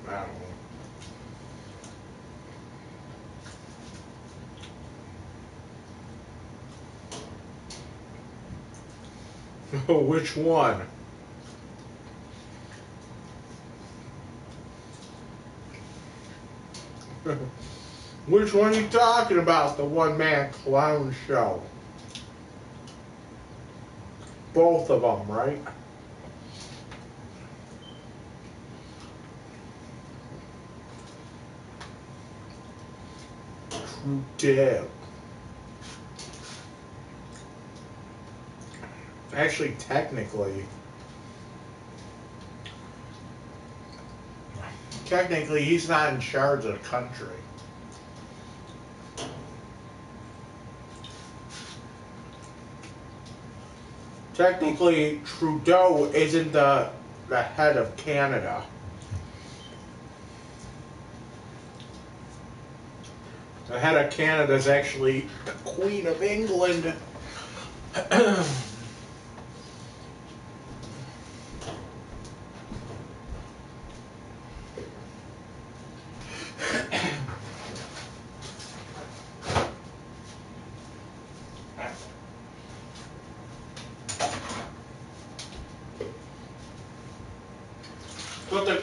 I don't know. Which one? Which one are you talking about? The one-man clown show. Both of them, right? Trudeau. Actually, technically, he's not in charge of the country. Technically, Trudeau isn't the head of Canada. The head of Canada is actually the Queen of England. But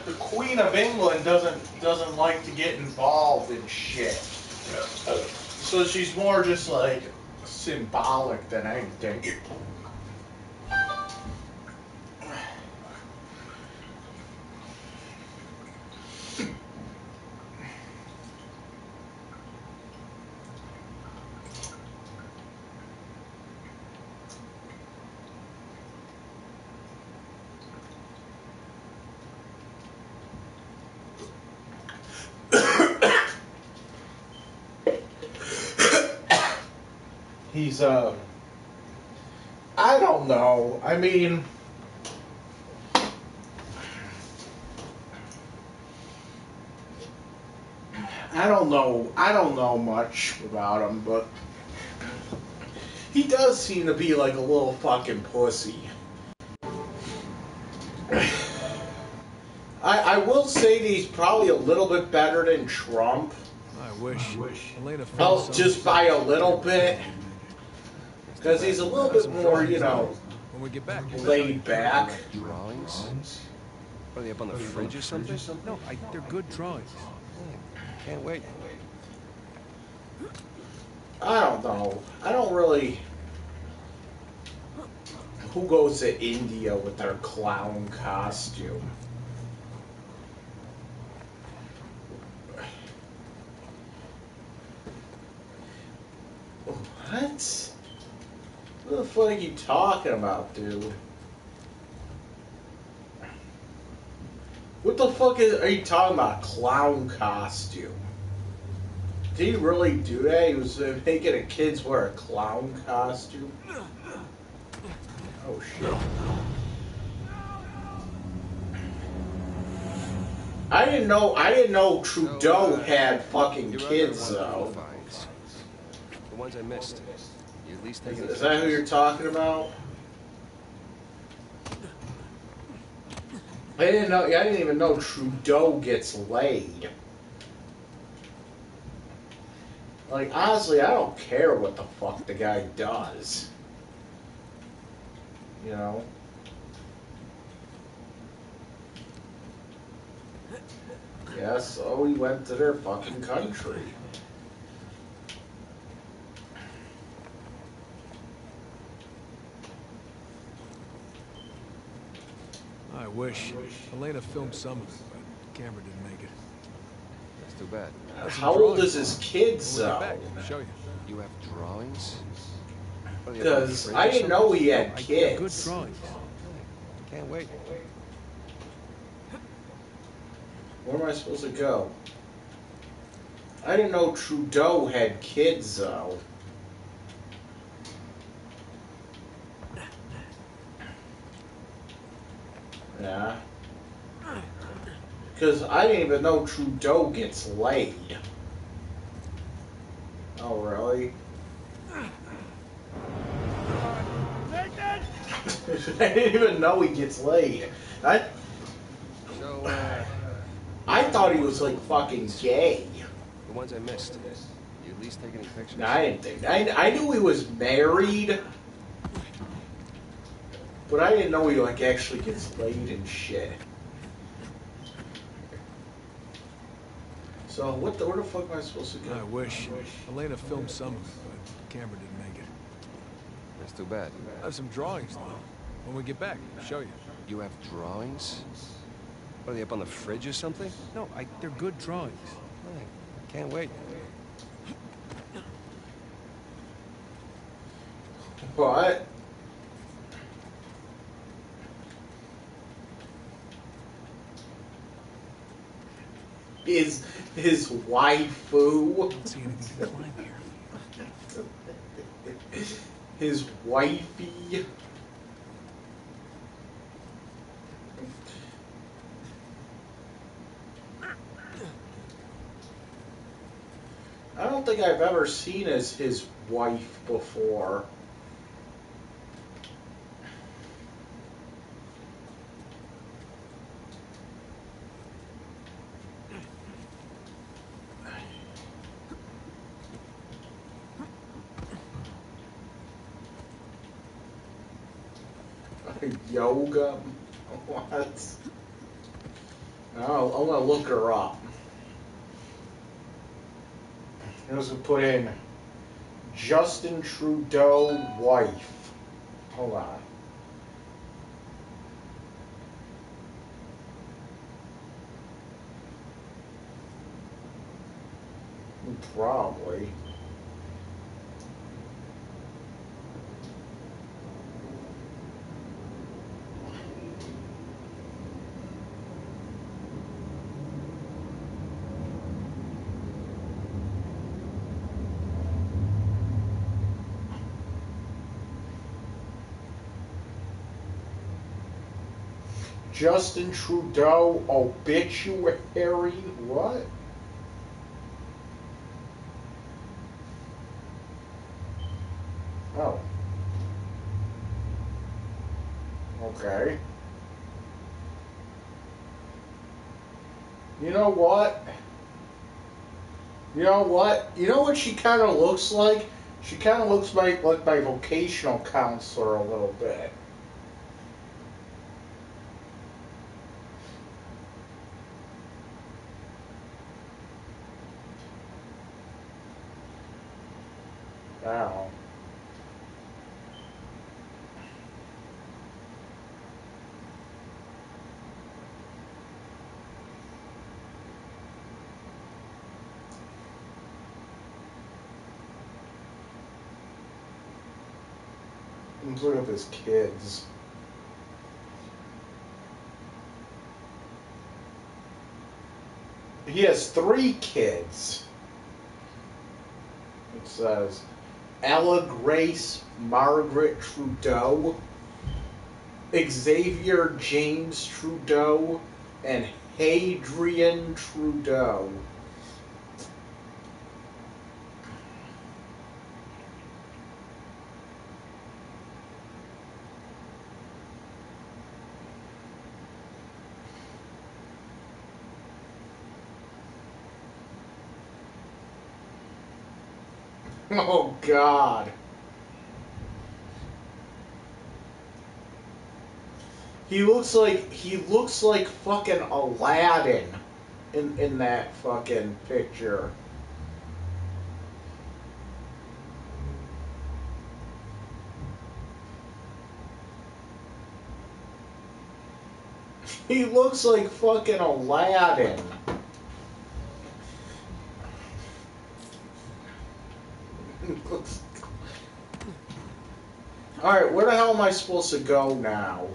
the Queen of England doesn't like to get involved in shit. So she's more just like symbolic than anything. He's I don't know. I mean, I don't know much about him, but he does seem to be like a little fucking pussy. I will say that he's probably a little bit better than Trump. I wish. Elena Oh, just by a little bit. Because he's a little bit more, you know, when we get back, laid back. Drawings? Are they up on the fridge or something? No, they're good drawings. Can't wait. I don't know. I don't really... Who goes to India with their clown costume? What? What the fuck are you talking about, dude? What the fuck are you talking about? Clown costume? Did he really do that? He was making the kids wear a clown costume? Oh shit. I didn't know Trudeau had fucking kids though. The ones I missed. You at least take Is that who you're talking about? I didn't even know Trudeau gets laid. Like, honestly, I don't care what the fuck the guy does. You know? Yeah, so he went to their fucking country. I wish. Elena filmed some of it, but the camera didn't make it. That's too bad. How old is his kids, When we though? get back, I'll show you. You have drawings? Because I didn't know he had kids. Good drawings. Can't wait. Where am I supposed to go? I didn't know Trudeau had kids, though. Yeah. Because I didn't even know Trudeau gets laid. Oh, really? I didn't even know he gets laid. I thought he was like fucking gay. The ones I missed. You at least take any pictures? No, I didn't think. I knew he was married, but I didn't know he like actually gets laid and shit. So where the fuck am I supposed to go? I wish. Elena filmed some of it, but the camera didn't make it. That's too bad. I have some drawings, though. When we get back, I'll show you. You have drawings? Are they up on the fridge or something? No, they're good drawings. Can't wait. What? His waifu. I don't see anything to climb here. His wifey. I don't think I've ever seen his wife before. Yoga? What? Oh, I'm gonna look her up. I'm just gonna put in Justin Trudeau wife. Hold on. Probably. Justin Trudeau obituary? What? Oh. Okay. You know what? You know what? You know what she kind of looks like? She kind of looks like my vocational counselor a little bit. Wow. Look at his kids. He has 3 kids. It says Ella Grace Margaret Trudeau, Xavier James Trudeau, and Hadrian Trudeau. Oh God. He looks like fucking Aladdin in that fucking picture. He looks like fucking Aladdin. Alright, where the hell am I supposed to go now?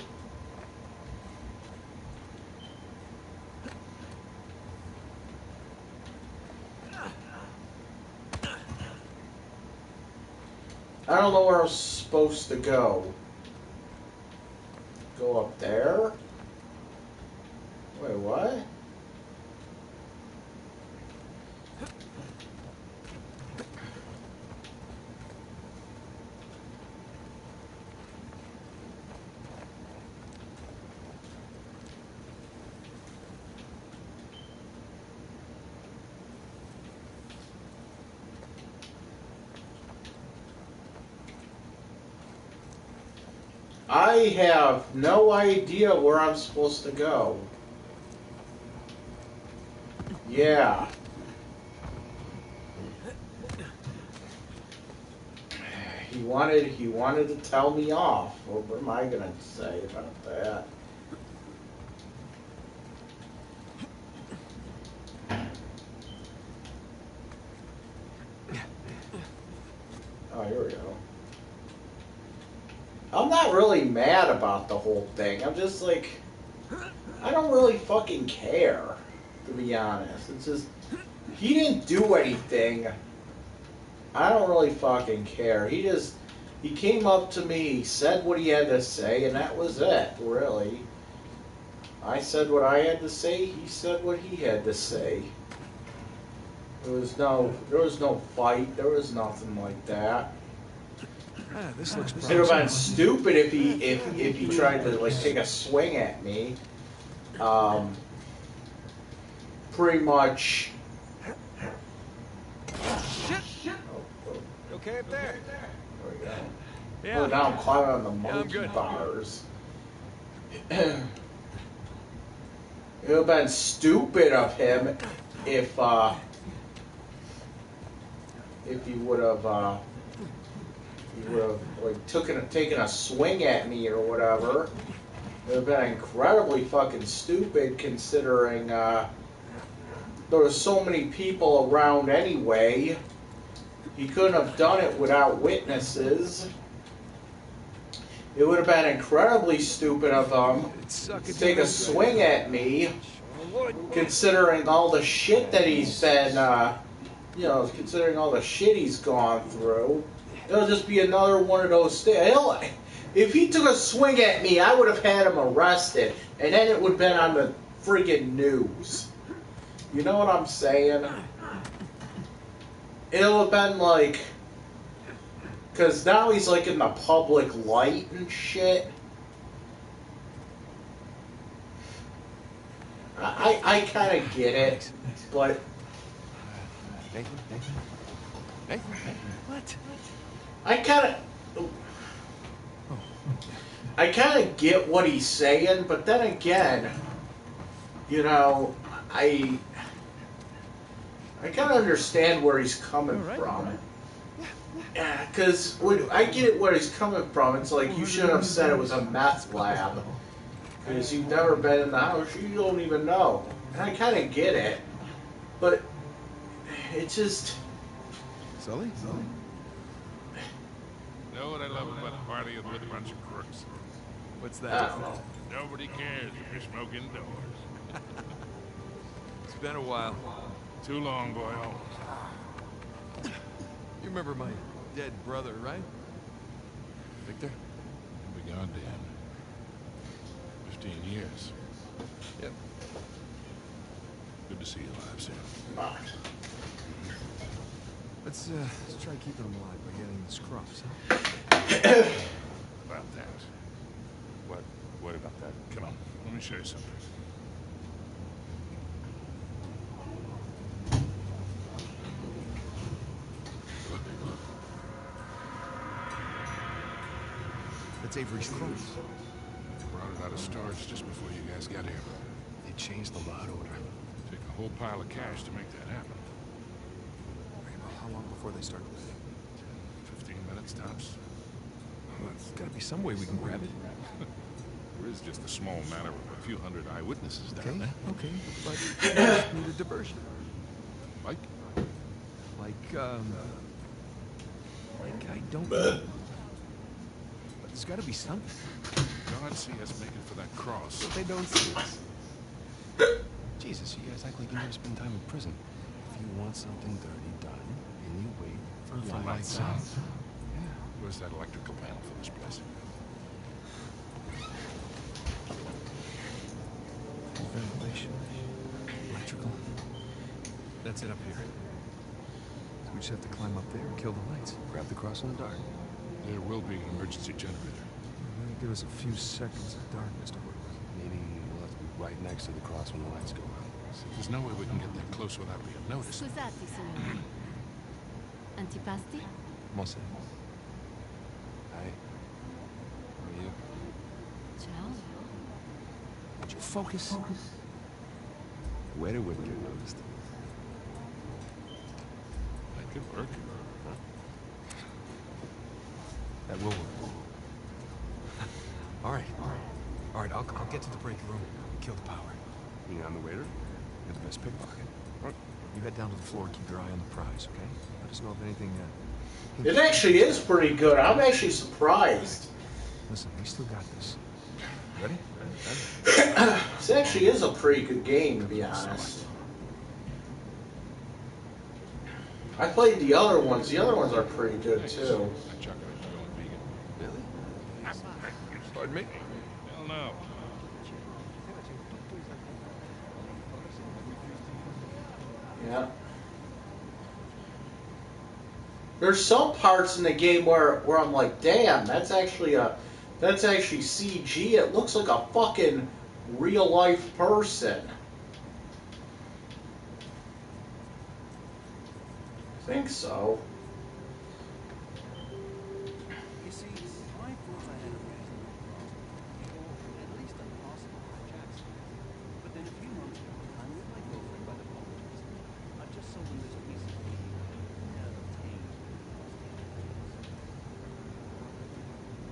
I don't know where I'm supposed to go. Go up there? Wait, what? I have no idea where I'm supposed to go. Yeah. He wanted to tell me off. What am I gonna say about that? Oh, here we go. I'm not really mad about the whole thing. I'm just like, I don't really fucking care, to be honest. It's just, he didn't do anything. I don't really fucking care. He came up to me, he said what he had to say, and that was it, really. I said what I had to say, he said what he had to say. There was no fight, there was nothing like that. This looks It would have been stupid if he tried to like take a swing at me. Pretty much. Shit. Okay up there. There we go. Yeah. Oh, now I'm climbing on the monkey good. bars. It would have been stupid of him if he would have like taken a swing at me or whatever. It would have been incredibly fucking stupid considering there were so many people around anyway. He couldn't have done it without witnesses. It would have been incredibly stupid of him to take a swing at me, considering all the shit that he's been, considering all the shit he's gone through. It'll just be another one of those things. If he took a swing at me, I would have had him arrested, and then it would have been on the friggin' news. You know what I'm saying? It'll have been like, because now he's like in the public light and shit. I kind of get it, but... Hey, what? I kind of get what he's saying, but then again, you know, I kind of understand where he's coming from. Yeah, because I get it where he's coming from. It's like, you shouldn't have said it was a meth lab. Because you've never been in the house, you don't even know. And I kind of get it. But it just... Sully? Know what I love about partying with a bunch of crooks? What's I that? don't know. Nobody cares if you smoke indoors. It's been a while. Too long, boyo. You remember my dead brother, right? Victor? Be goddamn. 15 years. Yep. Good to see you alive, Sam. Let's try keeping him alive by getting the scrubs, huh? About that. What about that? Come on, let me show you something. That's Avery's clothes. Brought it out of storage just before you guys got here. They changed the lot order. Take a whole pile of cash to make that happen. Okay, well, how long before they start moving? 15 minutes tops. Well, there's gotta be some way we can grab it. There is just a small matter of a few hundred eyewitnesses down there. Okay, but we just need a diversion. Like? Like I don't know. But there's gotta be something. God see us making for that cross. But they don't see us. Jesus, you guys act like you never spend time in prison. If you want something dirty done, then you wait for lights out. Yeah. Where's that electrical panel for this place? Ventilation. Electrical. That's it up here. So we just have to climb up there and kill the lights. Grab the cross in the dark. There will be an emergency generator. Give us a few seconds of darkness to work with. Meaning we'll have to be right next to the cross when the lights go out. So there's no way we can get that close without being noticed. Scusate, signore. Antipasti? Mosse. Hi. How are you? Ciao. Would you focus? Where would get noticed? That could work. Huh? That will work. All right. I'll get to the break room and kill the power. You on the waiter? You're the best pickpocket. You head down to the floor, keep your eye on the prize, okay? Let us know if anything. It actually is pretty good. I'm actually surprised. Listen, we still got this. Ready? This actually is a pretty good game, to be honest. I played the other ones. The other ones are pretty good too. That chocolate is going vegan. Really? Pardon me? Hell no. Yeah. There's some parts in the game where I'm like, damn, that's actually CG. It looks like a fucking real life person. I think so. You see, I thought I had a reasonable problem. At least I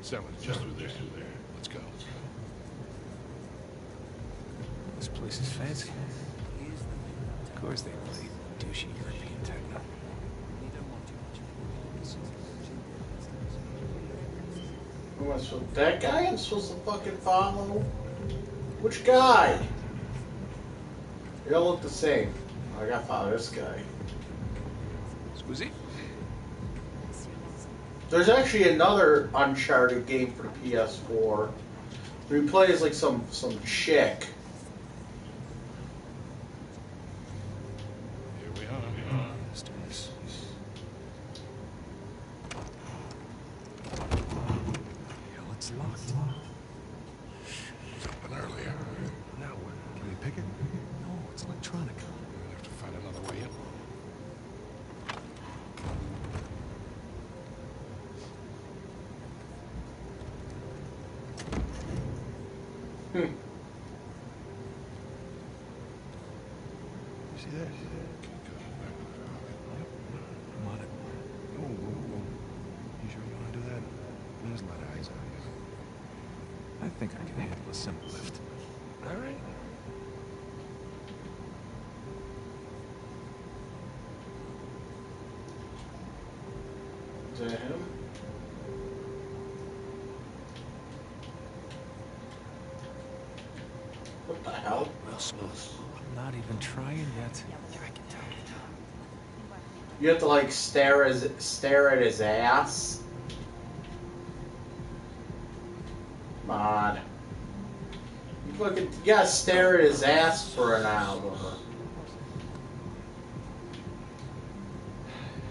Someone's just through there. Let's go. This place is fancy. Of course they play douchey European techno. Who am I supposed that guy I'm supposed to fucking follow? Which guy? They all look the same. I gotta follow this guy. Squizzy? There's actually another Uncharted game for the PS4. Where he plays like some chick. Here we are. Let's do this. Hell, it's locked. It was open earlier. Now what? Can we pick it? No, it's electronic. We'll have to find another way in. Hmm. You see that? I'm on it. Whoa, whoa, whoa. You sure you want to do that? There's a lot of eyes on you. I think I can handle a simple lift. All right. Is that him? What the hell? Real smooth. I'm not even trying yet. Yeah, I can tell. You have to like stare at his ass. Come on. You gotta stare at his ass for an hour.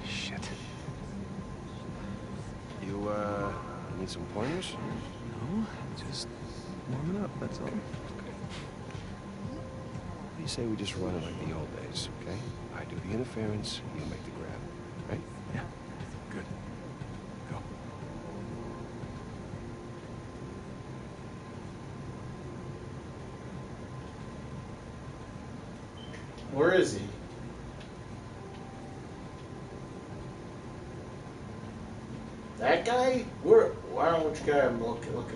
Shit. You need some pointers? No, just warming up, that's all. What do you say we just run it like the old days, okay? I do the interference, you make the grab, right? Yeah, good. Go. Where is he? That guy? Where? I don't know which guy I'm looking for.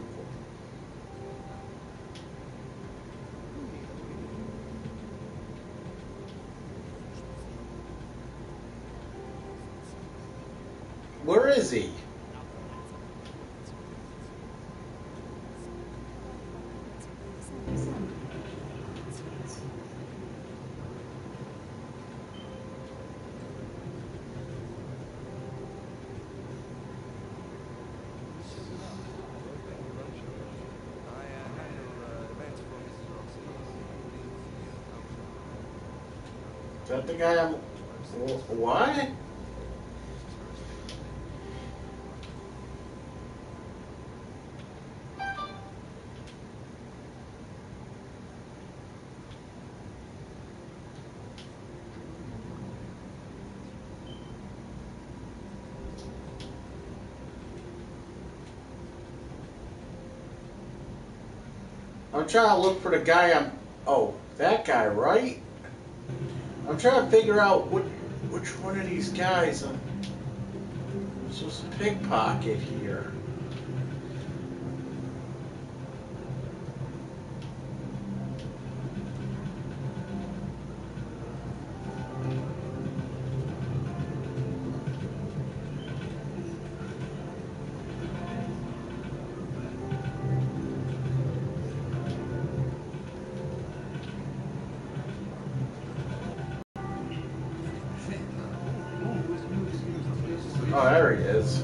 Where is he? Is that the guy I'm... What? I'm trying to look for the guy I'm... Oh, that guy, right? I'm trying to figure out which one of these guys I'm supposed to pickpocket here. Oh, there he is.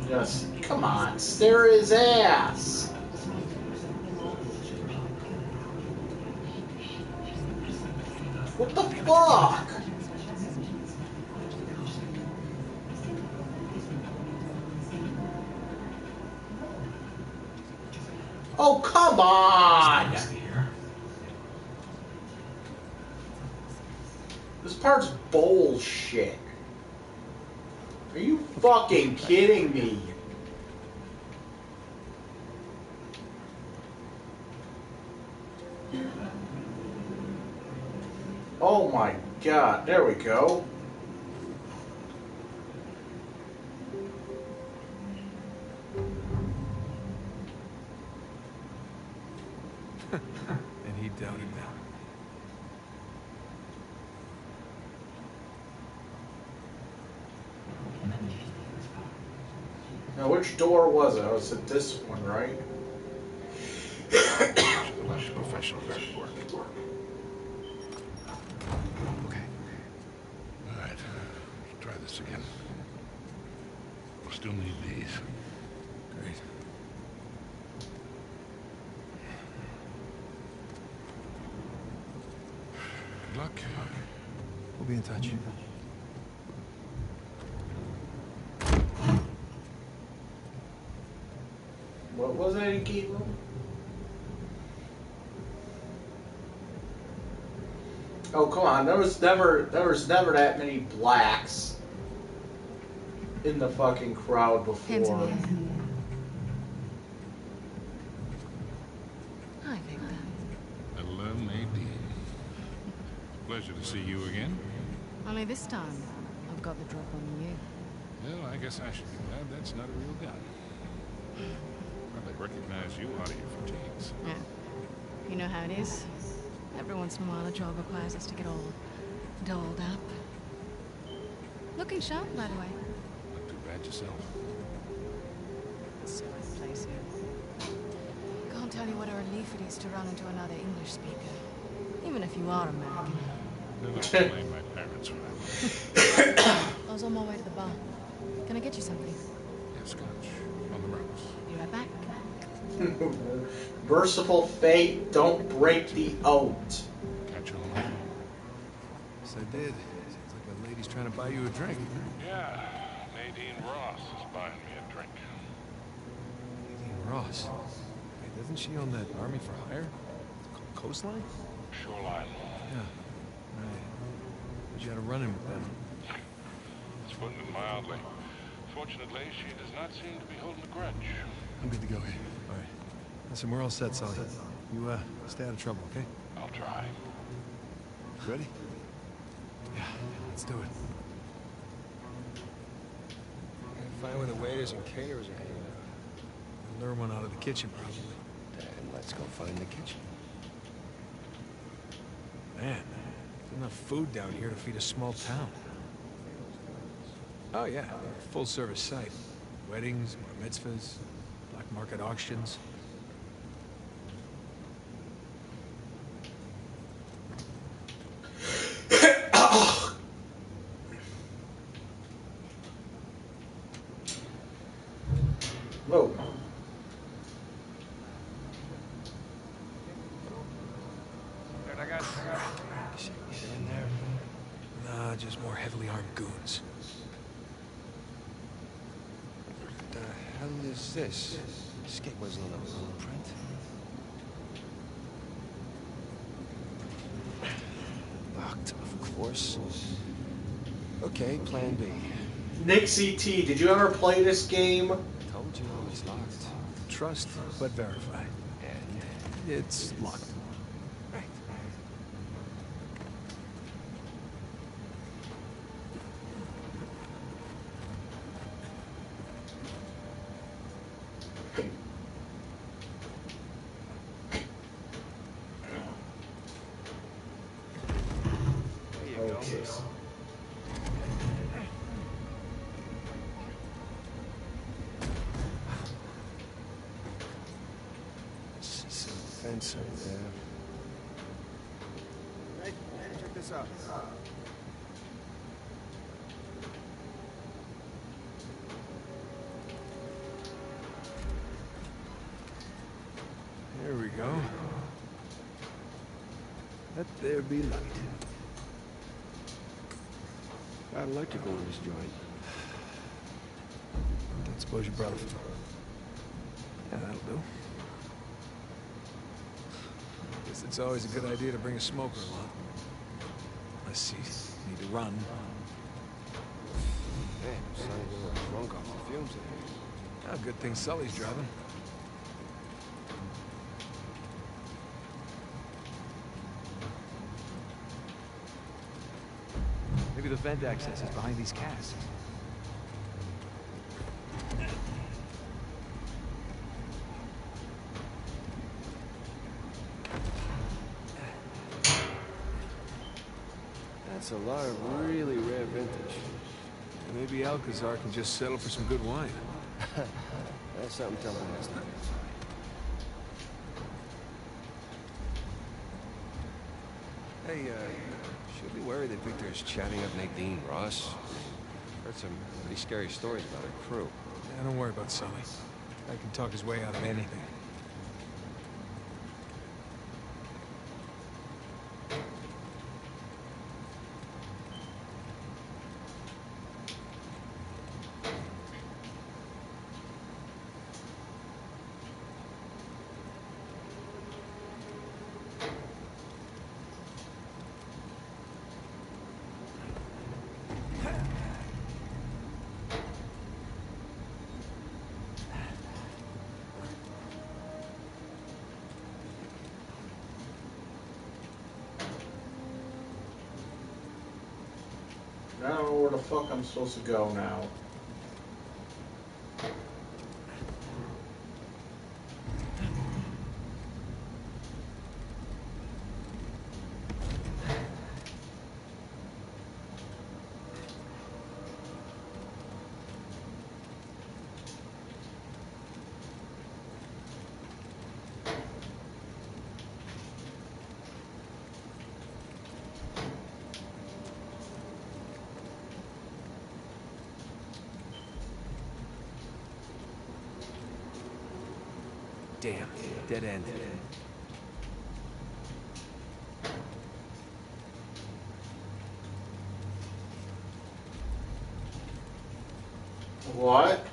Just, come on, stare at his ass. What the fuck? Oh, come on! This part's bullshit. Are you fucking kidding me? my god, there we go. And he doubted that. Now, which door was it? Was it this one, right? Much professionals at work. Okay. All right, let's try this again. We'll still need these. Great. Good luck. We'll be in touch. What was that he gave him? Oh, come on. There was never that many blacks in the fucking crowd Hands in before. the air. Hi, Victor. Hello, Nadine. Pleasure to see you again. Only this time, I've got the drop on you. Well, I guess I should be glad that's not a real gun. Probably recognize you out of your fatigues. Yeah. You know how it is. Every once in a while, a job requires us to get all dolled up. Looking sharp, by the way. Not too bad yourself. So out of place here. Can't tell you what a relief it is to run into another English speaker. Even if you are American. They'll have to blame my parents for that. I was on my way to the bar. Can I get you something? Yeah, scotch. On the rocks. Be right back. Merciful fate, don't break the oath. Catch on later. Yes, I did. Seems like a lady's trying to buy you a drink. Yeah, Nadine Ross is buying me a drink. Nadine Ross. Hey, doesn't she own that Army for Hire? Coastline? Shoreline. Yeah. Right. But you had a run-in with them. It's putting it mildly. Fortunately, she does not seem to be holding a grudge. I'm good to go here. All right. Listen, we're all set, Sully. You, stay out of trouble, okay? I'll try. Ready? Yeah, let's do it. Find where the waiters and caterers are hanging out. We'll lure one out of the kitchen, probably. And let's go find the kitchen. Man, there's enough food down here to feed a small town. Oh, yeah. Full-service site. Weddings, bar mitzvahs, black market auctions. Whoa. Shit, you in there? Nah, just more heavily armed goons. What the hell is this? This gate wasn't on a blueprint. Locked, of course. Okay, plan B. Nixie T, did you ever play this game? Told you, it's locked. Trust, but verify. And It's locked. right. There you go. Okay. Some fence over there. Hey, check this out. There we go. Let there be light. Got electrical in this joint. Don't suppose you brought a... Yeah, that'll do. Guess it's always a good idea to bring a smoker along. Unless you need to run. Man, I'm starting to get drunk off the fumes in here. Ah, good thing Sully's driving. the vent access is behind these casks. That's a lot of really rare vintage. Maybe Alcazar can just settle for some good wine. That's something Temple has to do. Hey, should be worried that Victor's chatting up Nadine Ross. Heard some pretty scary stories about her crew. Yeah, don't worry about Sully. I can talk his way out of anything. I don't know where the fuck I'm supposed to go now. Damn, dead end. What?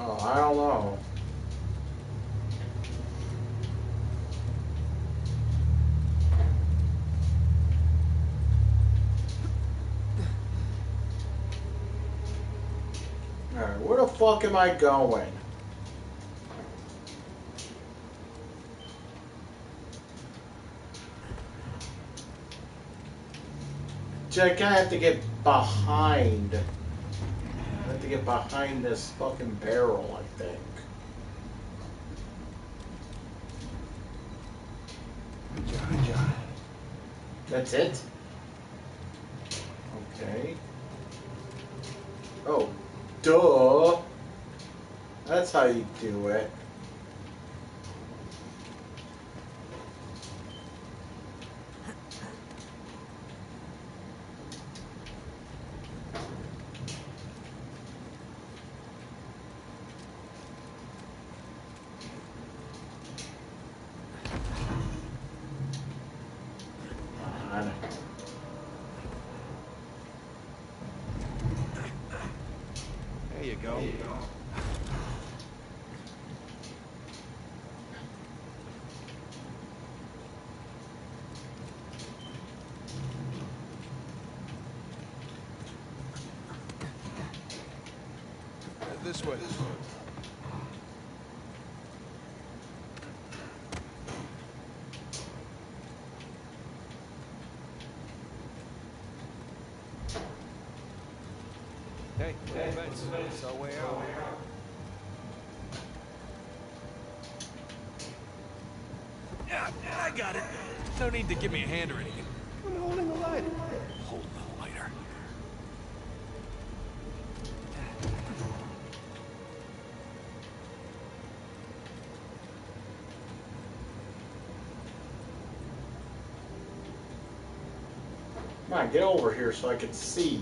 Oh, I don't know. Alright, where the fuck am I going? I kinda have to get behind. I have to get behind this fucking barrel, I think. That's it? Okay. Oh, duh. That's how you do it. There you go. This way. Hey, Vince, it's our way out. Yeah, I got it. No need to give me a hand or anything. I'm holding the lighter. Hold the lighter. Come on, get over here so I can see.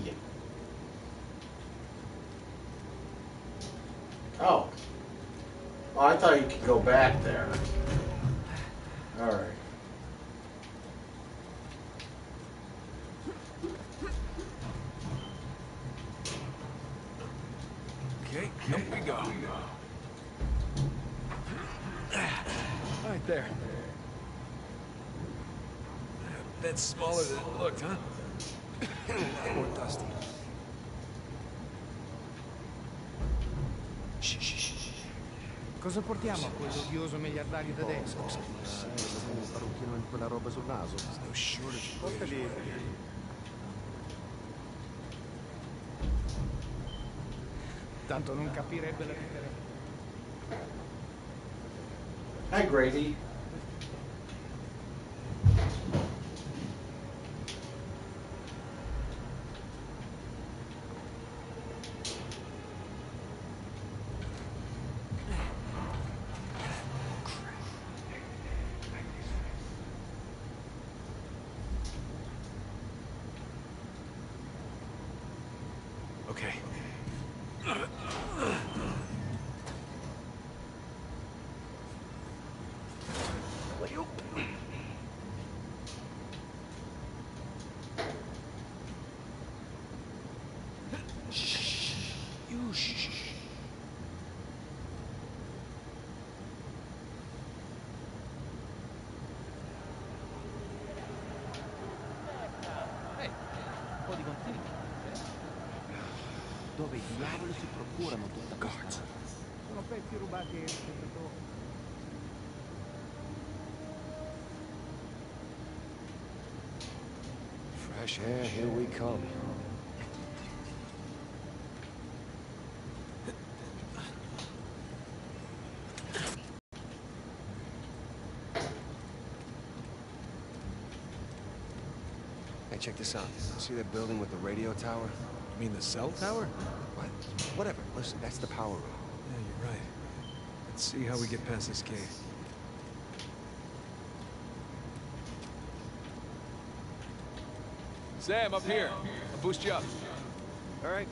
Oh. Oh, I thought you could go back there. Alright. There. That's smaller than it looked, huh? A lot more dusty. Shh, shh, shh. Cosa portiamo a quell'odioso miliardario tedesco? Un parrucchino di quella roba sul naso. There's no shortage of Porta lì. Tanto non capirebbe la differenza. Hi, Grady. Okay. You shh. Ehi, un po' di consigli. Dove diavolo si procurano tutta questa? Sono pezzi rubati ai ricercatori. Fresh air, here we come. Hey, check this out. See that building with the radio tower? You mean the cell tower? What? Whatever. Listen, that's the power room. Yeah, you're right. Let's see how we get past this gate. Sam, up here. I'll boost you up. All right.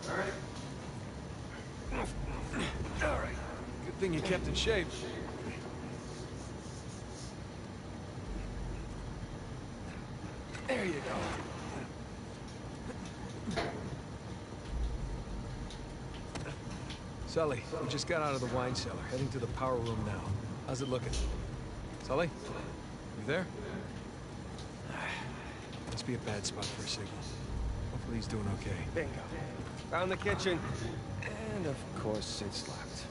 All right. Good thing you kept in shape. There you go. Sully, we just got out of the wine cellar, heading to the power room now. How's it looking? Sully? You there? Must be a bad spot for a signal. Hopefully he's doing okay. Bingo. Found the kitchen. And of course, it's locked.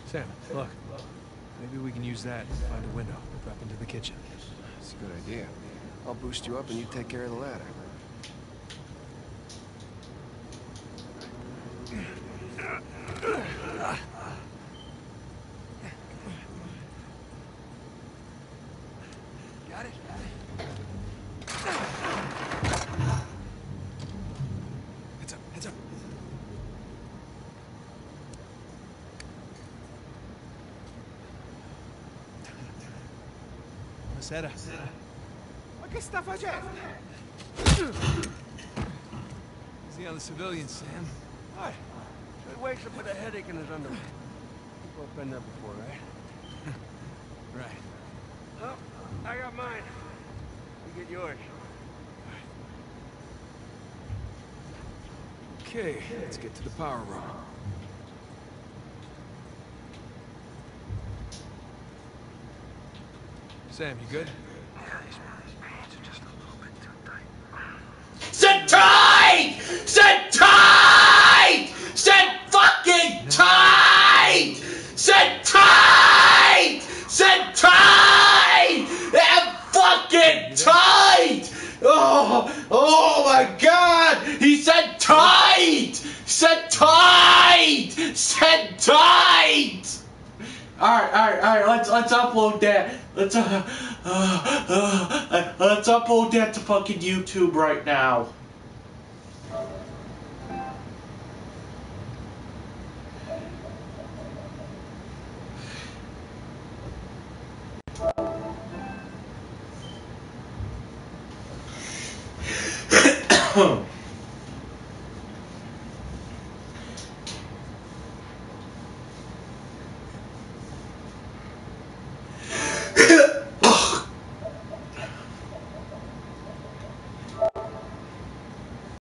Sam, look. Maybe we can use that and find a window. Drop into the kitchen. That's a good idea. I'll boost you up and you take care of the ladder. Got it? Heads up, heads up. Buonasera. Ma che sta facendo? Easy on the civilians, Sam. What? He wakes up with a headache in his underwear. You've both been there before, right? Right. Oh, I got mine. You get yours. Okay, let's get to the power room. Sam, you good? Sit tight! Sit tight! Sit fucking tight! Sit tight! Sit tight! And fucking tight! Oh my God! He said tight! Said tight! Said tight! All right. Let's upload that. Let's upload that to fucking YouTube right now.